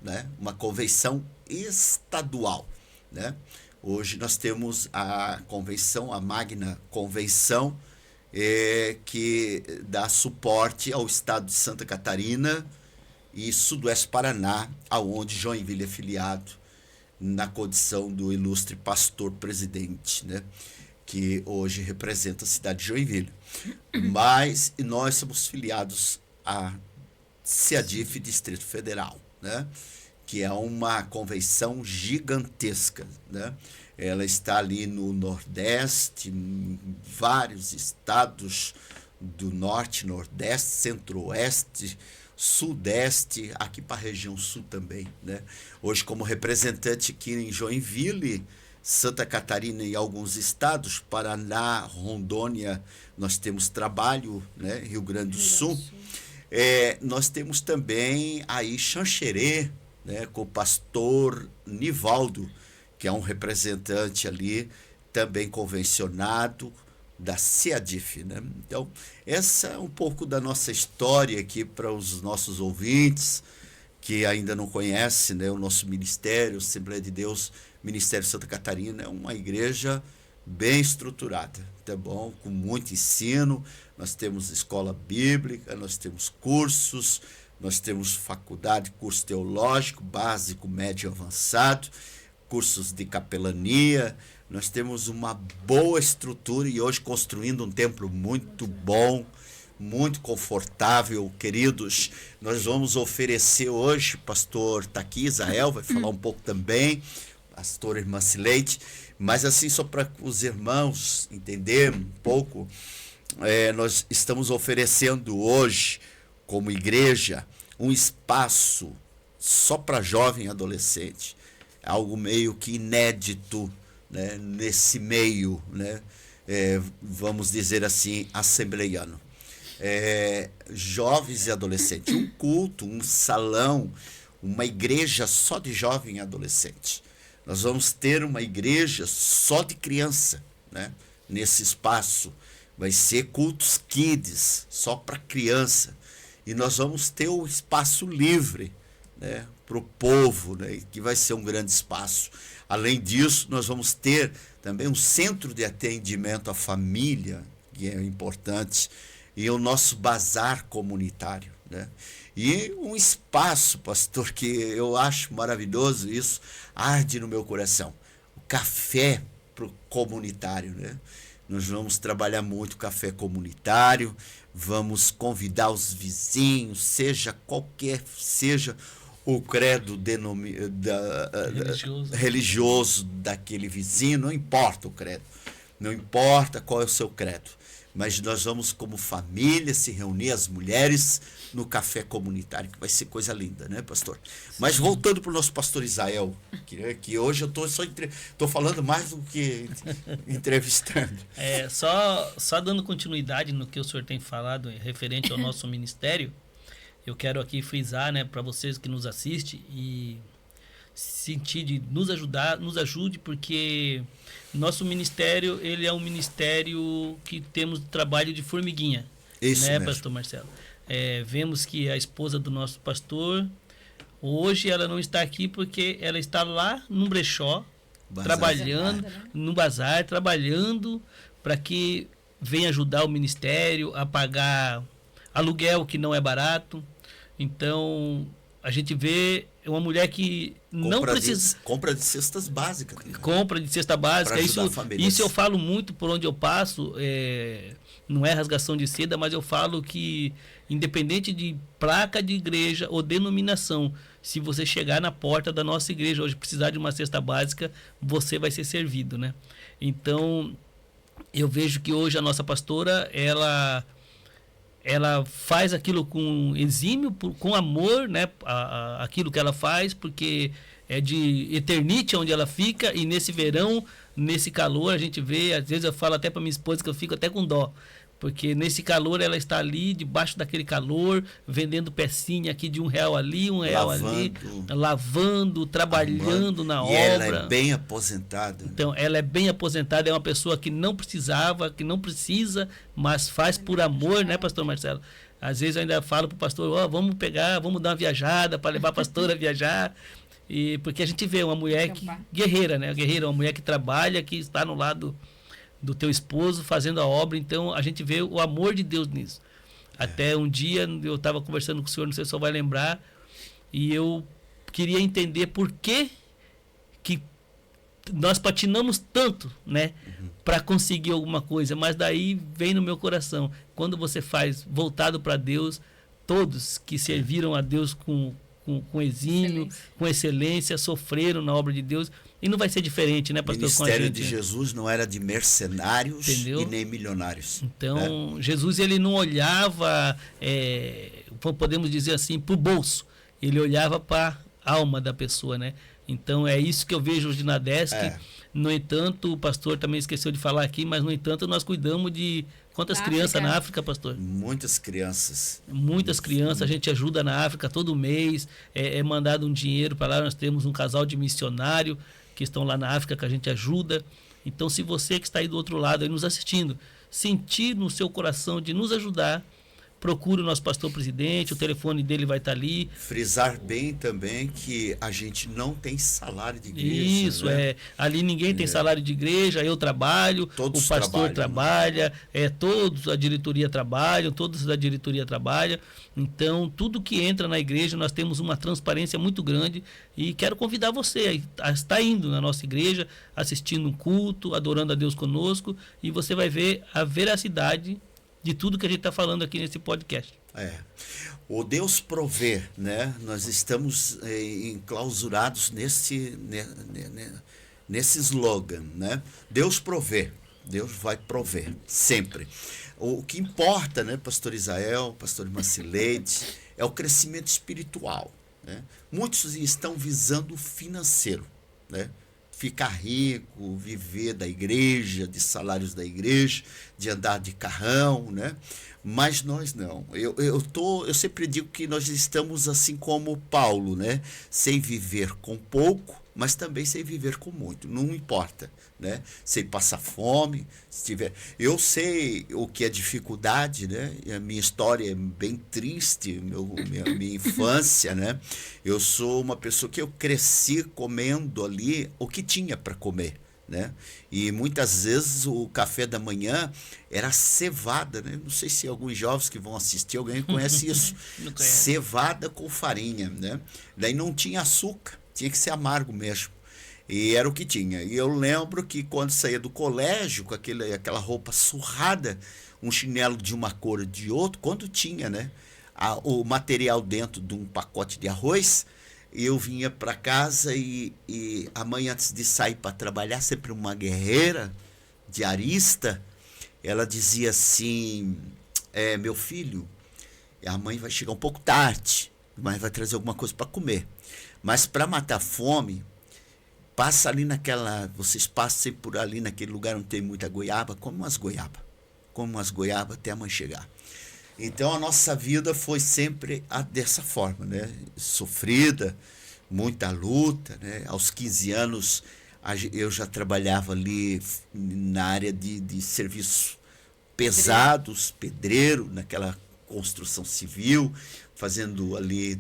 né? Uma convenção estadual, né? Hoje nós temos a convenção, a Magna Convenção, que dá suporte ao estado de Santa Catarina e Sudoeste Paraná, aonde Joinville é filiado, na condição do ilustre pastor presidente, né? Que hoje representa a cidade de Joinville. Mas nós somos filiados à CEADIF Distrito Federal, né? Que é uma convenção gigantesca, né? Ela está ali no Nordeste, em vários estados do Norte, Nordeste, Centro-Oeste, Sudeste, aqui para a região Sul também, né? Hoje, como representante aqui em Joinville, Santa Catarina e alguns estados, Paraná, Rondônia, nós temos trabalho, né? Rio Grande do Sul. Nós temos também aí Xanxerê, né? Com o pastor Nivaldo, que é um representante ali, também convencionado, da CEADIF, né? Então, essa é um pouco da nossa história aqui para os nossos ouvintes que ainda não conhecem, né, o nosso ministério, Assembleia de Deus, Ministério Santa Catarina, é uma igreja bem estruturada, tá bom? Com muito ensino, nós temos escola bíblica, nós temos cursos, nós temos faculdade, curso teológico, básico, médio e avançado, cursos de capelania. Nós temos uma boa estrutura e hoje construindo um templo muito bom, muito confortável, queridos. Nós vamos oferecer hoje, pastor está aqui, Israel vai falar um pouco também, pastor irmã Cileide, mas assim só para os irmãos entenderem um pouco, nós estamos oferecendo hoje, como igreja, um espaço só para jovem e adolescente, algo meio que inédito, né, nesse meio, né, vamos dizer assim, assembleiano. Jovens e adolescentes, um culto, um salão, uma igreja só de jovem e adolescente. Nós vamos ter uma igreja só de criança, né? nesse espaço. Vai ser cultos kids, só para criança. E nós vamos ter o espaço livre, né, para o povo, né, que vai ser um grande espaço. Além disso, nós vamos ter também um centro de atendimento à família, que é importante, e o nosso bazar comunitário, né? E um espaço, pastor, que eu acho maravilhoso, isso arde no meu coração, o café pro comunitário, né? Nós vamos trabalhar muito café comunitário, vamos convidar os vizinhos, seja o credo religioso daquele vizinho, não importa o credo, não importa qual é o seu credo, mas nós vamos como família se reunir, as mulheres, no café comunitário, que vai ser coisa linda, né, pastor? Mas voltando para o nosso pastor Israel, que hoje eu estou falando mais do que entrevistando. Só dando continuidade no que o senhor tem falado referente ao nosso ministério, eu quero aqui frisar, né, para vocês que nos assistem e sentir de nos ajudar, nos ajude, porque nosso ministério, ele é um ministério que temos trabalho de formiguinha. Isso, né, mesmo. Pastor Marcelo? Vemos que a esposa do nosso pastor, hoje ela não está aqui porque ela está lá no brechó, trabalhando, no bazar, trabalhando para que venha ajudar o ministério a pagar aluguel, que não é barato. Então, a gente vê uma mulher que não precisa... Compra de cestas básicas. Né? Compra de cesta básica. Isso eu falo muito por onde eu passo. Não é rasgação de seda, mas eu falo que, independente de placa de igreja ou denominação, se você chegar na porta da nossa igreja hoje precisar de uma cesta básica, você vai ser servido, né? Então, eu vejo que hoje a nossa pastora, ela faz aquilo com exímio, com amor, né? Aquilo que ela faz, porque é de eternite onde ela fica, e nesse verão, nesse calor, a gente vê, às vezes eu falo até para minha esposa que eu fico até com dó, porque nesse calor ela está ali, debaixo daquele calor, vendendo pecinha aqui de R$1 ali, R$1 ali, lavando, trabalhando na obra. Ela é bem aposentada. Então, ela é bem aposentada, é uma pessoa que não precisava, que não precisa, mas faz por amor, né, pastor Marcelo? Às vezes eu ainda falo para o pastor, vamos dar uma viajada para levar a pastora a viajar. Porque a gente vê uma mulher guerreira, né? Uma mulher que trabalha, que está no lado do teu esposo fazendo a obra. Então a gente vê o amor de Deus nisso. Até um dia eu estava conversando com o senhor, não sei se o senhor vai lembrar, e eu queria entender por que nós patinamos tanto, né, para conseguir alguma coisa. Mas daí vem no meu coração, quando você faz voltado para Deus, todos que serviram a Deus com exímio, com excelência, sofreram na obra de Deus, e não vai ser diferente, né, pastor? O ministério de Jesus não era de mercenários, entendeu? E nem milionários. Então, Jesus, ele não olhava, podemos dizer assim, para o bolso, ele olhava para a alma da pessoa, né? Então, é isso que eu vejo hoje na DESC. No entanto, o pastor também esqueceu de falar aqui, mas, no entanto, nós cuidamos de quantas crianças na África, pastor? Muitas crianças. Muitas crianças, a gente ajuda na África todo mês, é mandado um dinheiro para lá. Nós temos um casal de missionário que estão lá na África que a gente ajuda. Então, se você que está aí do outro lado, aí nos assistindo, sentir no seu coração de nos ajudar, procure o nosso pastor presidente, o telefone dele vai estar ali. Frisar bem também que a gente não tem salário de igreja. Isso, né? Ali ninguém tem salário de igreja, eu trabalho, todos o pastor trabalha, todos a diretoria trabalham, todos da diretoria trabalham. Então, tudo que entra na igreja, nós temos uma transparência muito grande, e quero convidar você a estar indo na nossa igreja, assistindo um culto, adorando a Deus conosco, e você vai ver a veracidade de tudo que a gente está falando aqui nesse podcast. O Deus provê, né? Nós estamos enclausurados nesse slogan, né? Deus provê, Deus vai prover, sempre. O que importa, né, pastor Israel, pastor Macileide, é o crescimento espiritual, né? Muitos estão visando o financeiro, né? Ficar rico, viver da igreja, de salários da igreja, de andar de carrão, né? Mas nós não. Eu sempre digo que nós estamos assim como Paulo, né? Sem viver com pouco mas também sei viver com muito, não importa, né? Sei passar fome, se tiver. Eu sei o que é dificuldade, né? E a minha história é bem triste, minha infância, né? Eu sou uma pessoa que eu cresci comendo ali o que tinha para comer, né? E muitas vezes o café da manhã era cevada, né? Não sei se alguns jovens que vão assistir, alguém conhece isso. Cevada com farinha, né? Daí não tinha açúcar, tinha que ser amargo mesmo. E era o que tinha. E eu lembro que quando saía do colégio com aquela roupa surrada, um chinelo de uma cor ou de outro, quando tinha, né, o material dentro de um pacote de arroz, eu vinha para casa e a mãe, antes de sair para trabalhar, sempre uma guerreira, diarista, ela dizia assim: meu filho, a mãe vai chegar um pouco tarde, mas vai trazer alguma coisa para comer. Mas para matar fome, passa ali vocês passem por ali naquele lugar onde tem muita goiaba, come umas goiabas até a mãe chegar. Então a nossa vida foi sempre dessa forma, né? Sofrida, muita luta, né? Aos 15 anos eu já trabalhava ali na área de serviços pesados, pedreiro, naquela construção civil, fazendo ali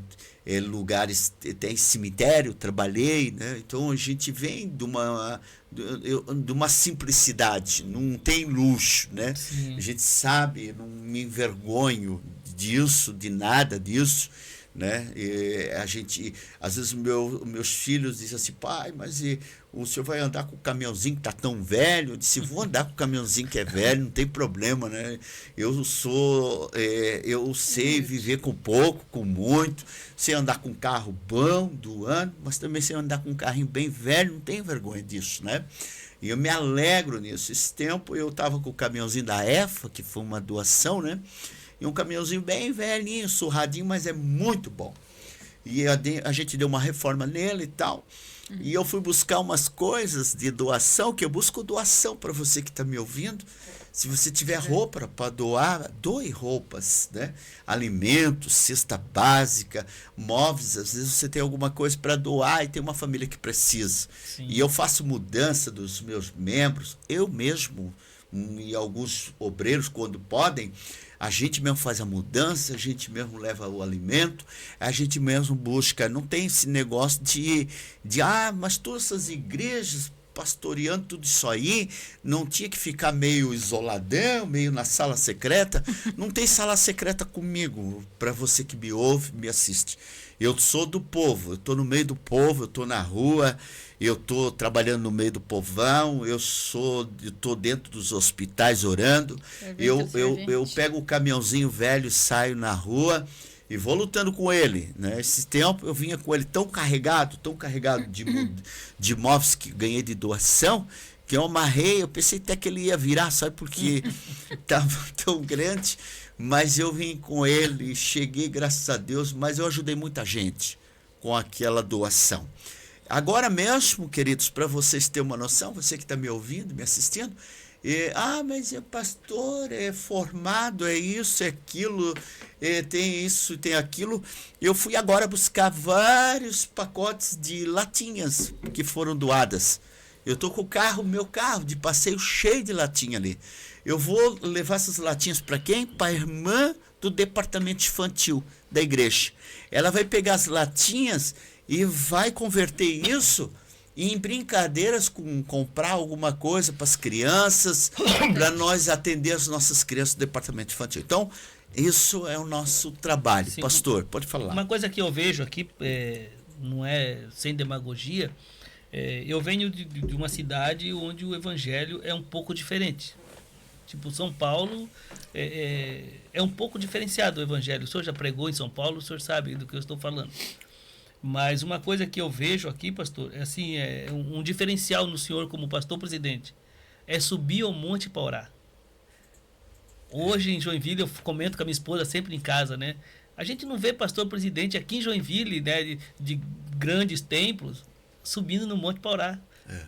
lugares, tem cemitério, trabalhei, né? Então a gente vem de uma simplicidade, não tem luxo, né? Sim. A gente sabe, não me envergonho disso, de nada disso, né? E a gente, às vezes meus filhos dizem assim: pai, mas o senhor vai andar com o caminhãozinho que está tão velho? Eu disse: vou andar com o caminhãozinho que é velho, não tem problema, né? Eu sei viver com pouco, com muito, sei andar com um carro bom do ano, mas também sei andar com um carrinho bem velho, não tenho vergonha disso, né? E eu me alegro nisso. Esse tempo eu estava com o caminhãozinho da EFA, que foi uma doação, né? E um caminhãozinho bem velhinho, surradinho, mas é muito bom. E a gente deu uma reforma nele e tal. E eu fui buscar umas coisas de doação, que eu busco doação para você que está me ouvindo. Se você tiver roupa para doar, doe roupas, né? Alimentos, cesta básica, móveis. Às vezes você tem alguma coisa para doar e tem uma família que precisa. Sim. E eu faço mudança dos meus membros, eu mesmo, e alguns obreiros, quando podem, a gente mesmo faz a mudança, a gente mesmo leva o alimento, a gente mesmo busca. Não tem esse negócio mas todas essas igrejas pastoreando tudo isso aí, não tinha que ficar meio isoladão, meio na sala secreta. Não tem sala secreta comigo, para você que me ouve, me assiste. Eu sou do povo, eu estou no meio do povo, eu estou na rua, eu estou trabalhando no meio do povão, eu estou dentro dos hospitais orando, eu pego o caminhãozinho velho, saio na rua e vou lutando com ele, né? Esse tempo eu vinha com ele tão carregado de móveis que ganhei de doação, que eu amarrei, eu pensei até que ele ia virar, sabe, porque estava tão grande, mas eu vim com ele, cheguei, graças a Deus, mas eu ajudei muita gente com aquela doação. Agora mesmo, queridos, para vocês terem uma noção, você que está me ouvindo, me assistindo, mas é pastor, é formado, é isso, é aquilo, tem isso, tem aquilo. Eu fui agora buscar vários pacotes de latinhas que foram doadas. Eu estou com meu carro de passeio cheio de latinha ali. Eu vou levar essas latinhas para quem? Para a irmã do departamento infantil da igreja. Ela vai pegar as latinhas e vai converter isso em brincadeiras, com comprar alguma coisa para as crianças, para nós atender as nossas crianças do departamento infantil. Então, isso é o nosso trabalho. Sim. Pastor, pode falar. Uma coisa que eu vejo aqui, não é sem demagogia, eu venho de uma cidade onde o evangelho é um pouco diferente. Tipo, São Paulo é um pouco diferenciado o evangelho. O senhor já pregou em São Paulo, o senhor sabe do que eu estou falando. Mas uma coisa que eu vejo aqui, pastor, é um diferencial no senhor como pastor presidente, é subir ao monte para orar. Hoje em Joinville, eu comento com a minha esposa sempre em casa, né? A gente não vê pastor presidente aqui em Joinville, né, de grandes templos, subindo no monte para orar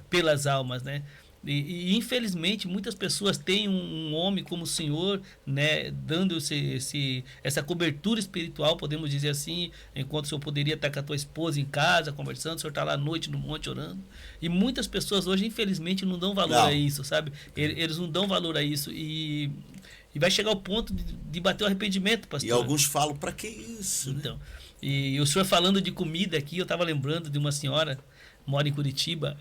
pelas almas, né? E infelizmente muitas pessoas têm um homem como o senhor, né, dando essa cobertura espiritual, podemos dizer assim, enquanto o senhor poderia estar com a tua esposa em casa conversando, o senhor está lá à noite no monte orando. E muitas pessoas hoje infelizmente não dão valor a isso, sabe? Eles não dão valor a isso e vai chegar ao ponto de bater o arrependimento, pastor. E alguns falam, para que isso? Então, né? E o senhor falando de comida aqui, eu estava lembrando de uma senhora, mora em Curitiba,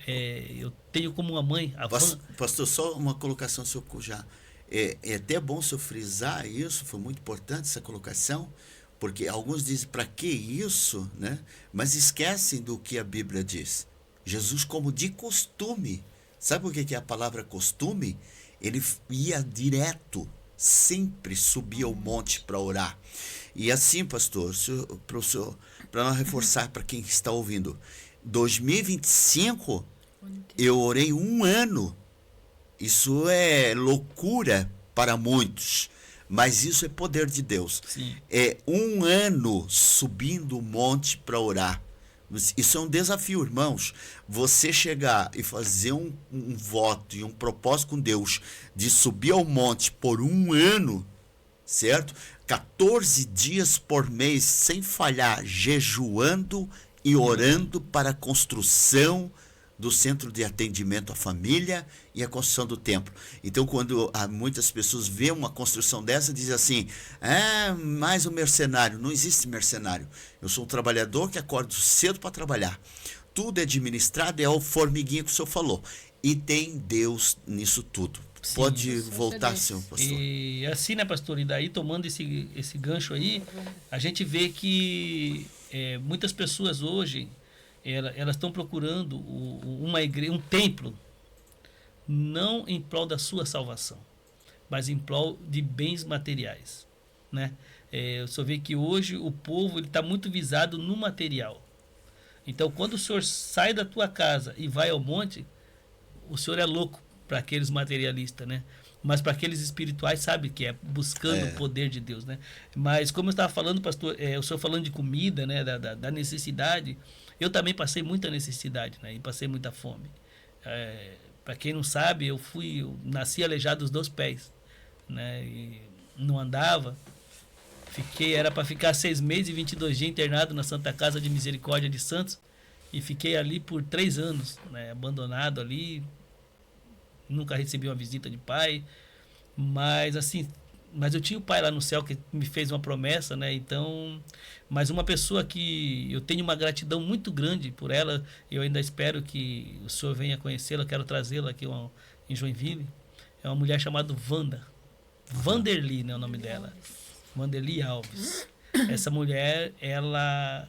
eu tenho como uma mãe, a Pastor, só uma colocação, senhor já. É até bom o senhor frisar isso, foi muito importante essa colocação, porque alguns dizem, para que isso? Né? Mas esquecem do que a Bíblia diz. Jesus, como de costume, sabe o que é a palavra costume? Ele ia direto, sempre subia ao monte para orar. E assim, pastor, para nós reforçar para quem está ouvindo, 2025, eu orei 1 ano. Isso é loucura para muitos, mas isso é poder de Deus. Sim. É 1 ano subindo o monte para orar. Isso é um desafio, irmãos. Você chegar e fazer um voto e um propósito com Deus de subir ao monte por 1 ano, certo? 14 dias por mês, sem falhar, jejuando e orando para a construção do centro de atendimento à família e a construção do templo. Então, quando muitas pessoas veem uma construção dessa, dizem assim, mais um mercenário. Não existe mercenário. Eu sou um trabalhador que acordo cedo para trabalhar. Tudo é administrado, é o formiguinho que o senhor falou. E tem Deus nisso tudo. Sim, pode voltar, senhor pastor. E assim, né, pastor? E daí, tomando esse gancho aí, a gente vê que muitas pessoas hoje, elas estão procurando uma igreja, um templo, não em prol da sua salvação, mas em prol de bens materiais, né? Eu só vejo que hoje o povo está muito visado no material. Então, quando o senhor sai da tua casa e vai ao monte, o senhor é louco para aqueles materialistas, né? Mas para aqueles espirituais, sabe que é buscando o poder de Deus, né? Mas como eu estava falando, pastor, o senhor falando de comida, né? Da necessidade, eu também passei muita necessidade, né? E passei muita fome. Para quem não sabe, eu nasci aleijado dos 2 pés, né? E não andava. Era para ficar 6 meses e 22 dias internado na Santa Casa de Misericórdia de Santos, e fiquei ali por 3 anos, né? Abandonado ali. Nunca recebi uma visita de pai, mas eu tinha o pai lá no céu que me fez uma promessa, né? Então, mas uma pessoa que eu tenho uma gratidão muito grande por ela, eu ainda espero que o senhor venha conhecê-la, quero trazê-la aqui em Joinville. É uma mulher chamada Wanda. Vanderly, né, é o nome dela. Vanderly Alves. Essa mulher, ela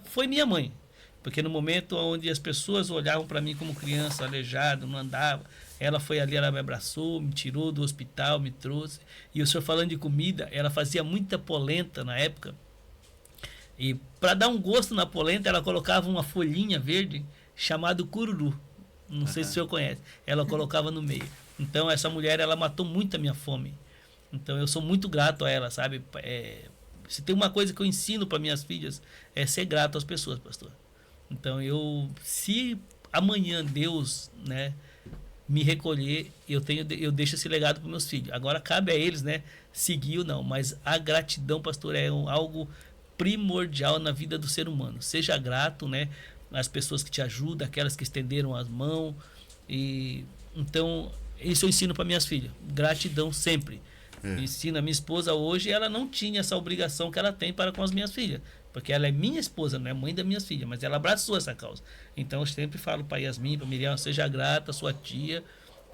foi minha mãe. Porque no momento onde as pessoas olhavam para mim como criança, aleijado, não andava, ela foi ali, ela me abraçou, me tirou do hospital, me trouxe. E o senhor falando de comida, ela fazia muita polenta na época. E para dar um gosto na polenta, ela colocava uma folhinha verde chamada cururu. Não sei se o senhor conhece. Ela colocava no meio. Então, essa mulher, ela matou muito a minha fome. Então, eu sou muito grato a ela, sabe? Se tem uma coisa que eu ensino para minhas filhas, é ser grato às pessoas, pastor. Então, se amanhã Deus, né, me recolher, eu deixo esse legado para meus filhos. Agora cabe a eles, né, seguir ou não, mas a gratidão, pastor, é algo primordial na vida do ser humano. Seja grato, né, às pessoas que te ajudam, aquelas que estenderam as mãos. E então, isso eu ensino para minhas filhas. Gratidão sempre. Ensino a minha esposa hoje, ela não tinha essa obrigação que ela tem para com as minhas filhas. Porque ela é minha esposa, não é mãe das minhas filhas, mas ela abraçou essa causa. Então eu sempre falo para Yasmin, para Miriam, seja grata, sua tia,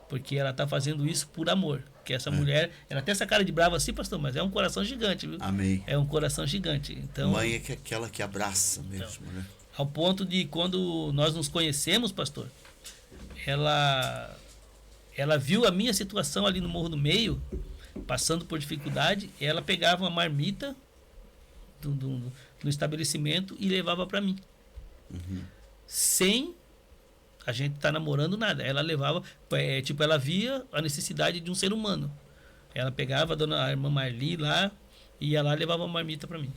porque ela está fazendo isso por amor. Que essa mulher, ela tem essa cara de brava assim, pastor, mas é um coração gigante, viu? Amém. É um coração gigante. Então, mãe é aquela que abraça mesmo, então, né? Ao ponto de quando nós nos conhecemos, pastor, ela viu a minha situação ali no Morro do Meio, passando por dificuldade, ela pegava uma marmita no estabelecimento e levava para mim. Sem a gente estar namorando nada. Ela levava, ela via a necessidade de um ser humano. Ela pegava a irmã Marli lá, ia lá e levava uma marmita para mim.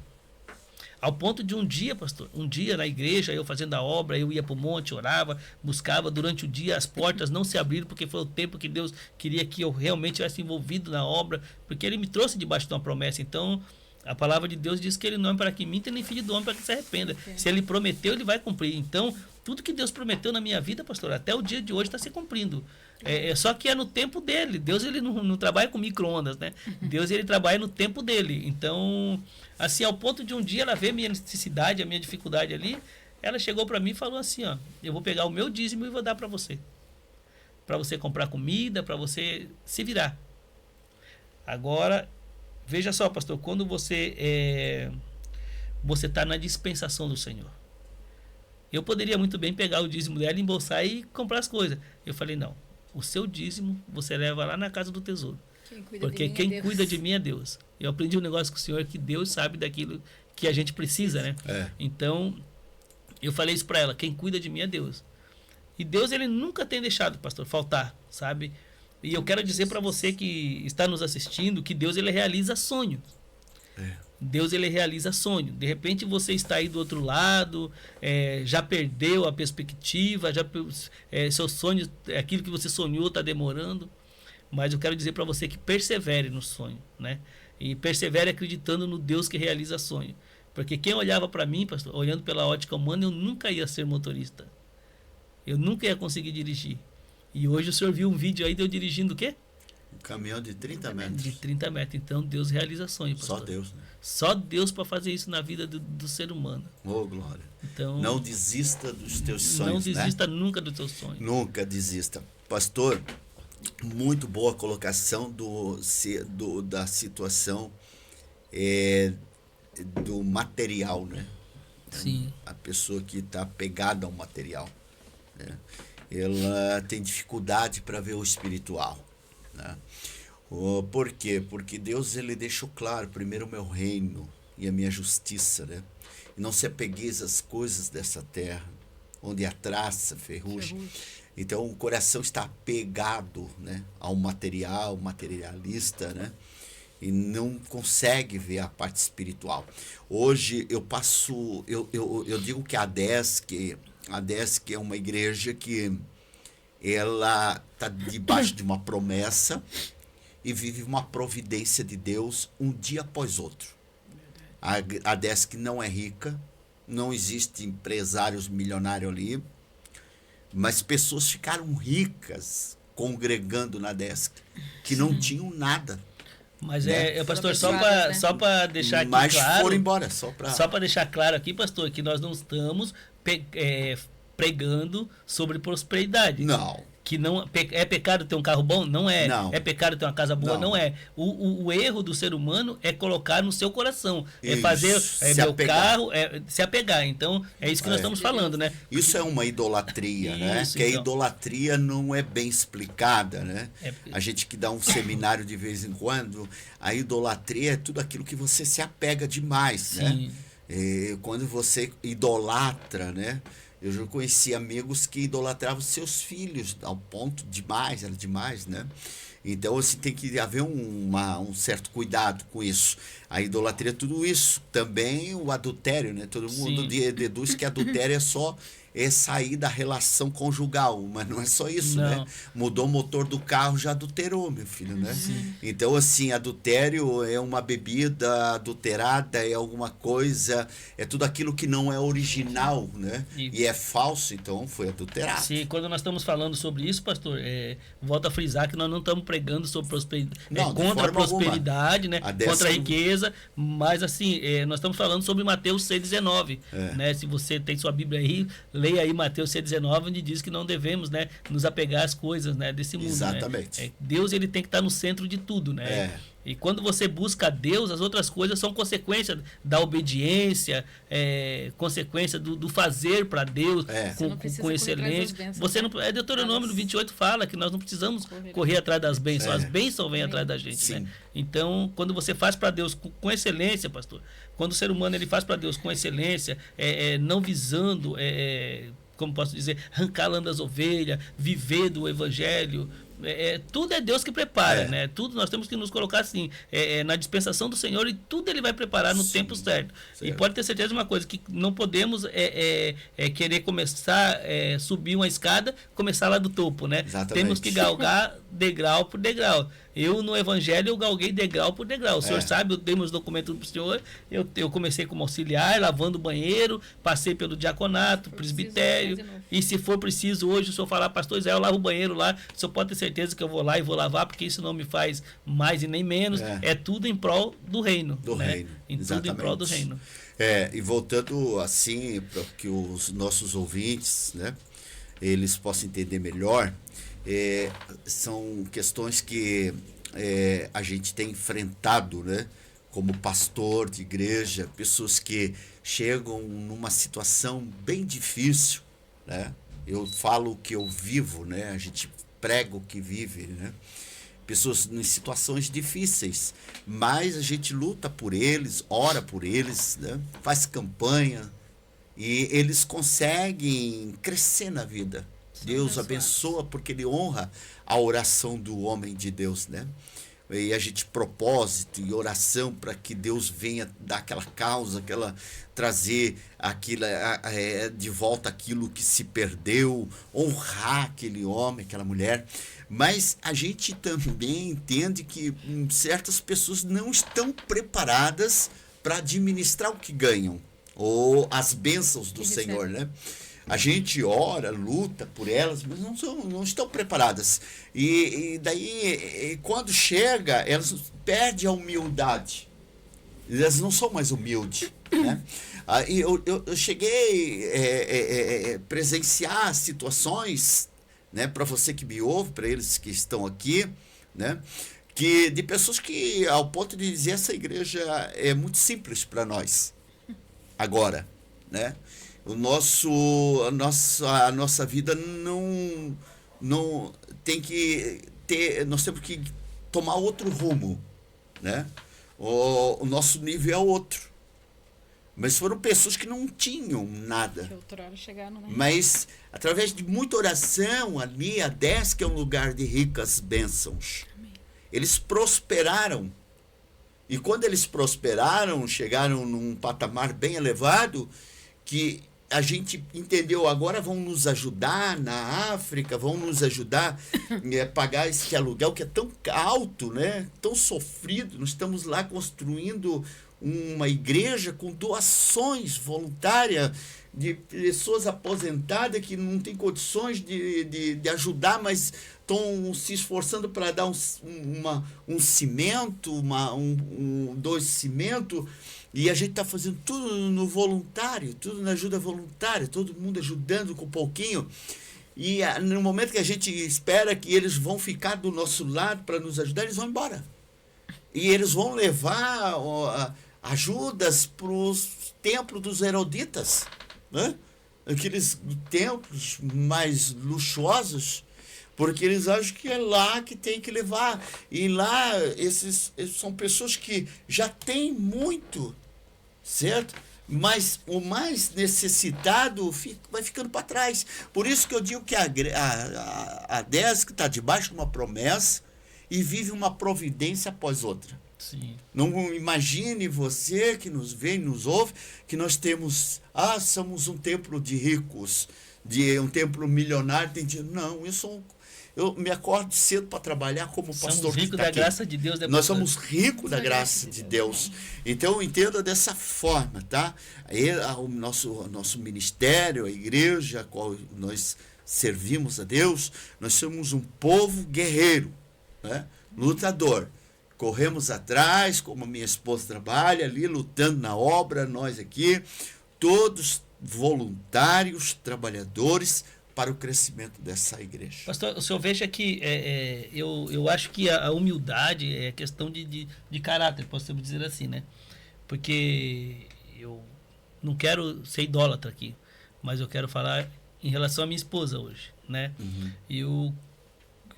Ao ponto de um dia, pastor, um dia na igreja, eu fazendo a obra, eu ia para o monte, orava, buscava durante o dia, as portas não se abriram, porque foi o tempo que Deus queria que eu realmente estivesse envolvido na obra, porque Ele me trouxe debaixo de uma promessa. Então, a palavra de Deus diz que Ele não é para que minta, nem filho do homem para que se arrependa. Se Ele prometeu, Ele vai cumprir. Então, tudo que Deus prometeu na minha vida, pastor, até o dia de hoje está se cumprindo. Só que é no tempo dele. Deus, ele não trabalha com micro-ondas, né? Deus, ele trabalha no tempo dele. Então, assim, ao ponto de um dia ela ver minha necessidade, a minha dificuldade ali, ela chegou para mim e falou assim, ó, eu vou pegar o meu dízimo e vou dar para você comprar comida, para você se virar. Agora, veja só, pastor, quando você está na dispensação do Senhor, eu poderia muito bem pegar o dízimo dela, embolsar e comprar as coisas. Eu falei, não, o seu dízimo você leva lá na casa do tesouro. Porque quem cuida de mim é Deus. Eu aprendi um negócio com o Senhor, que Deus sabe daquilo que a gente precisa, né? Então, eu falei isso para ela, quem cuida de mim é Deus. E Deus, ele nunca tem deixado, pastor, faltar, sabe? E eu quero dizer para você que está nos assistindo, que Deus, ele realiza sonhos. Deus, ele realiza sonho. De repente você está aí do outro lado, já perdeu a perspectiva, seus sonhos, aquilo que você sonhou está demorando. Mas eu quero dizer para você que persevere no sonho, né? E persevere acreditando no Deus que realiza sonho. Porque quem olhava para mim, pastor, olhando pela ótica humana, eu nunca ia ser motorista. Eu nunca ia conseguir dirigir. E hoje o senhor viu um vídeo aí de eu dirigindo o quê? Um caminhão de 30 metros. De 30 metros. Então Deus realiza sonho, pastor. Só Deus, né? Só Deus para fazer isso na vida do ser humano. Oh, glória. Então, não desista dos teus sonhos, não desista, né? Nunca dos teus sonhos. Nunca desista. Pastor, muito boa colocação da situação do material, né? Sim. A pessoa que está apegada ao material, né? Ela tem dificuldade para ver o espiritual, né? Por quê? Porque Deus, ele deixou claro, primeiro o meu reino e a minha justiça, né? E não se apegueis às coisas dessa terra, onde a traça, ferrugem. Então o coração está apegado, né, ao material, materialista, né? E não consegue ver a parte espiritual. Hoje eu digo que a DESC é uma igreja que ela está debaixo de uma promessa e vive uma providência de Deus um dia após outro. A DESC não é rica, não existe empresários milionários ali, mas pessoas ficaram ricas congregando na DESC, que não tinham nada. Mas né? Pastor, só para deixar aqui mas claro... foram embora, só para deixar claro aqui, pastor, que nós não estamos pregando sobre prosperidade. Não. Que não é pecado ter um carro bom? Não é. Não. É pecado ter uma casa boa? Não é. O erro do ser humano é colocar no seu coração. É fazer meu carro, se apegar. Então, é isso que nós estamos falando, né? Isso é uma idolatria, né? Que a idolatria não é bem explicada, né? A gente que dá um seminário de vez em quando, a idolatria é tudo aquilo que você se apega demais, né? Quando você idolatra, né? Eu já conheci amigos que idolatravam seus filhos ao ponto era demais, né? Então, assim, tem que haver um certo cuidado com isso. A idolatria é tudo isso. Também o adultério, né? Todo mundo deduz que adultério é só sair da relação conjugal, mas não é só isso, né? Mudou o motor do carro, já adulterou, meu filho, né? Então, assim, adultério é uma bebida adulterada, é alguma coisa, é tudo aquilo que não é original, né? E é falso, então foi adulterado. Sim, quando nós estamos falando sobre isso, pastor, volto a frisar que nós não estamos pregando sobre prosperidade, contra a prosperidade, né? Contra a riqueza, mas assim, nós estamos falando sobre Mateus 6,19, né? Se você tem sua Bíblia aí, leia aí Mateus 6,19, onde diz que não devemos, né, nos apegar às coisas, né, desse mundo. Exatamente. Né? Deus, ele tem que estar no centro de tudo, né? E quando você busca Deus, as outras coisas são consequência da obediência, consequência do fazer para Deus, com excelência. Você não, Deuteronômio 28 fala que nós não precisamos correr atrás das bênçãos, as bênçãos vêm atrás da gente. Né? Então, quando você faz para Deus com excelência, pastor, quando o ser humano ele faz para Deus com excelência, não visando... como posso dizer, arrancar lã das ovelhas, viver do evangelho, tudo é Deus que prepara, né? Tudo nós temos que nos colocar assim, na dispensação do Senhor, e tudo Ele vai preparar no tempo certo. E pode ter certeza de uma coisa, que não podemos querer começar, subir uma escada, começar lá do topo, né? Exatamente. Temos que galgar degrau por degrau. Eu, no Evangelho, eu galguei degrau por degrau. O senhor sabe, eu dei meus documentos para o senhor, eu comecei como auxiliar, lavando o banheiro, passei pelo diaconato, presbitério, e se for preciso, hoje o senhor falar, pastor Israel, eu lavo o banheiro lá, o senhor pode ter certeza que eu vou lá e vou lavar, porque isso não me faz mais e nem menos, é tudo em prol do reino. Do reino, tudo em prol do reino. E voltando assim, para que os nossos ouvintes, né, eles possam entender melhor, são questões que a gente tem enfrentado, né, como pastor de igreja, pessoas que chegam numa situação bem difícil, né? Eu falo o que eu vivo, né? A gente prega o que vive, né? Pessoas em situações difíceis, mas a gente luta por eles, ora por eles, né? Faz campanha e eles conseguem crescer na vida. Deus abençoa porque Ele honra a oração do homem de Deus, né? E a gente propósito e oração para que Deus venha dar aquela causa, trazer de volta aquilo que se perdeu, honrar aquele homem, aquela mulher. Mas a gente também entende que certas pessoas não estão preparadas para administrar o que ganham, ou as bênçãos do Senhor, né? A gente ora, luta por elas, mas não estão preparadas. E daí, quando chega, elas perdem a humildade. Elas não são mais humildes, né? Eu cheguei a presenciar situações, né, para você que me ouve, para eles que estão aqui, né, de pessoas que, ao ponto de dizer, essa igreja é muito simples para nós agora, né? A nossa vida não tem que ter, nós temos que tomar outro rumo, né? O nosso nível é outro. Mas foram pessoas que não tinham nada. Mas, através de muita oração, ali, a 10, que é um lugar de ricas bênçãos, eles prosperaram. E quando eles prosperaram, chegaram num patamar bem elevado, que a gente entendeu, agora vão nos ajudar na África, vão nos ajudar a pagar esse aluguel que é tão alto, né? Tão sofrido. Nós estamos lá construindo uma igreja com doações voluntárias de pessoas aposentadas que não têm condições de ajudar, mas estão se esforçando para dar um cimento, dois cimento. E a gente está fazendo tudo no voluntário, tudo na ajuda voluntária, todo mundo ajudando com um pouquinho. E no momento que a gente espera que eles vão ficar do nosso lado para nos ajudar, eles vão embora. E eles vão levar ajudas para os templos dos heroditas, né? Aqueles templos mais luxuosos, porque eles acham que é lá que tem que levar. E lá, esses são pessoas que já têm muito, certo? Mas o mais necessitado vai ficando para trás. Por isso que eu digo que a 10 que está debaixo de uma promessa e vive uma providência após outra. Sim. Não imagine você que nos vê e nos ouve, que nós somos um templo de ricos, um templo milionário, tem dinheiro. Não, eu me acordo cedo para trabalhar como pastor. Somos ricos da graça de Deus. Nós somos ricos da graça de Deus. Então, entenda dessa forma, tá? O nosso ministério, a igreja a qual nós servimos a Deus, nós somos um povo guerreiro, né? Lutador. Corremos atrás, como minha esposa trabalha ali, lutando na obra, nós aqui, todos voluntários, trabalhadores, para o crescimento dessa igreja. Pastor, o senhor veja que eu acho que a humildade é questão de caráter, podemos dizer assim, né? Porque eu não quero ser idólatra aqui, mas eu quero falar em relação à minha esposa hoje, né? Uhum.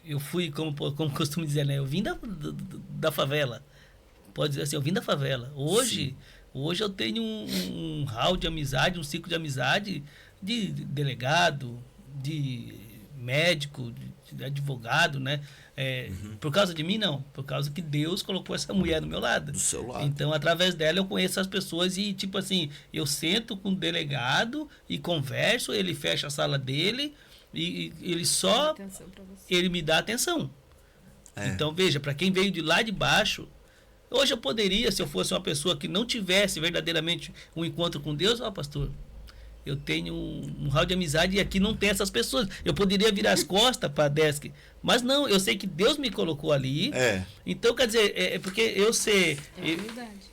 Eu fui, como costumo dizer, né? Eu vim da favela. Pode dizer assim, eu vim da favela. Hoje eu tenho um hall de amizade, um ciclo de amizade de delegado, de médico, de advogado, né? Por causa de mim, não. Por causa que Deus colocou essa mulher do meu lado. Do seu lado. Então, através dela, eu conheço as pessoas e, tipo assim, eu sento com o delegado e converso, ele fecha a sala dele e ele só... Ele me dá atenção. Então, veja, para quem veio de lá de baixo, hoje eu poderia, se eu fosse uma pessoa que não tivesse verdadeiramente um encontro com Deus, pastor, eu tenho um rol de amizade e aqui não tem essas pessoas. Eu poderia virar as costas para a Desk, mas não, eu sei que Deus me colocou ali. Então, quer dizer, porque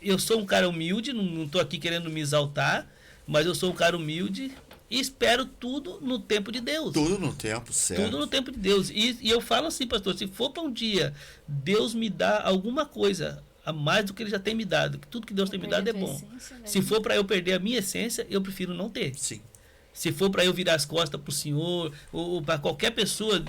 eu sou um cara humilde, não estou aqui querendo me exaltar, mas eu sou um cara humilde e espero tudo no tempo de Deus. Tudo no tempo certo. Tudo no tempo de Deus. E eu falo assim, pastor, se for para um dia Deus me dar alguma coisa a mais do que ele já tem me dado, que tudo que Deus tem me dado é bom. Se for para eu perder a minha essência, eu prefiro não ter. Sim. Se for para eu virar as costas para o Senhor, ou para qualquer pessoa,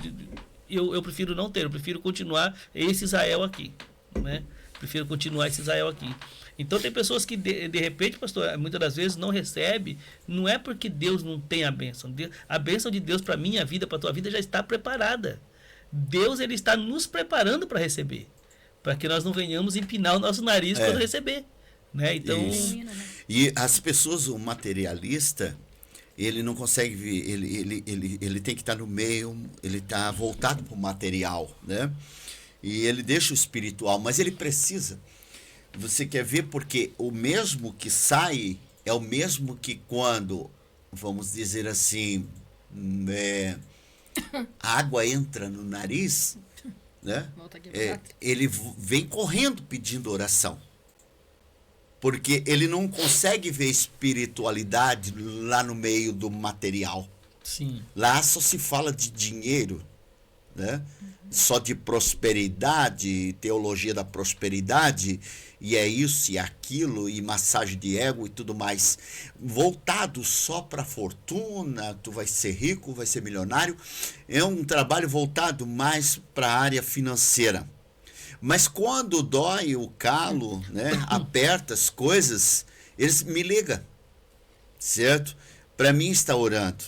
eu prefiro não ter. Eu prefiro continuar esse Israel aqui, né? Prefiro continuar esse Israel aqui. Então tem pessoas que de repente, pastor, muitas das vezes não recebe, não é porque Deus não tem a bênção. A bênção de Deus para minha vida, para tua vida já está preparada. Deus, ele está nos preparando para receber, para que nós não venhamos empinar o nosso nariz quando receber, né? Então, e as pessoas, o materialista, ele não consegue ver, ele tem que estar no meio, ele está voltado para o material, né? E ele deixa o espiritual, mas ele precisa. Você quer ver, porque o mesmo que sai é o mesmo que quando, vamos dizer assim, a água entra no nariz, né? Ele vem correndo pedindo oração. Porque ele não consegue ver espiritualidade lá no meio do material. Sim. Lá só se fala de dinheiro, né? Só de prosperidade, teologia da prosperidade, e é isso e aquilo, e massagem de ego e tudo mais. Voltado só para a fortuna, tu vai ser rico, vai ser milionário. É um trabalho voltado mais para a área financeira. Mas quando dói o calo, né, aperta as coisas, eles me ligam, certo? Para mim está orando.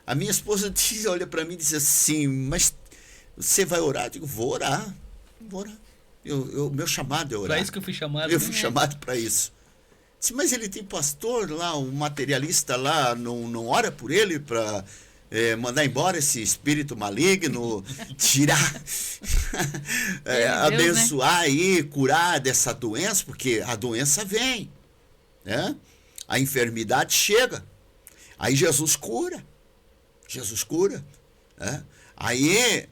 A minha esposa olha para mim e diz assim, mas você vai orar? Eu digo, vou orar. Meu chamado é orar. Para isso que eu fui chamado. Eu fui chamado para isso. Disse, mas ele tem pastor lá, um materialista lá, não ora por ele para mandar embora esse espírito maligno, tirar, abençoar aí, curar dessa doença, porque a doença vem, né? A enfermidade chega. Aí Jesus cura. Né? Aí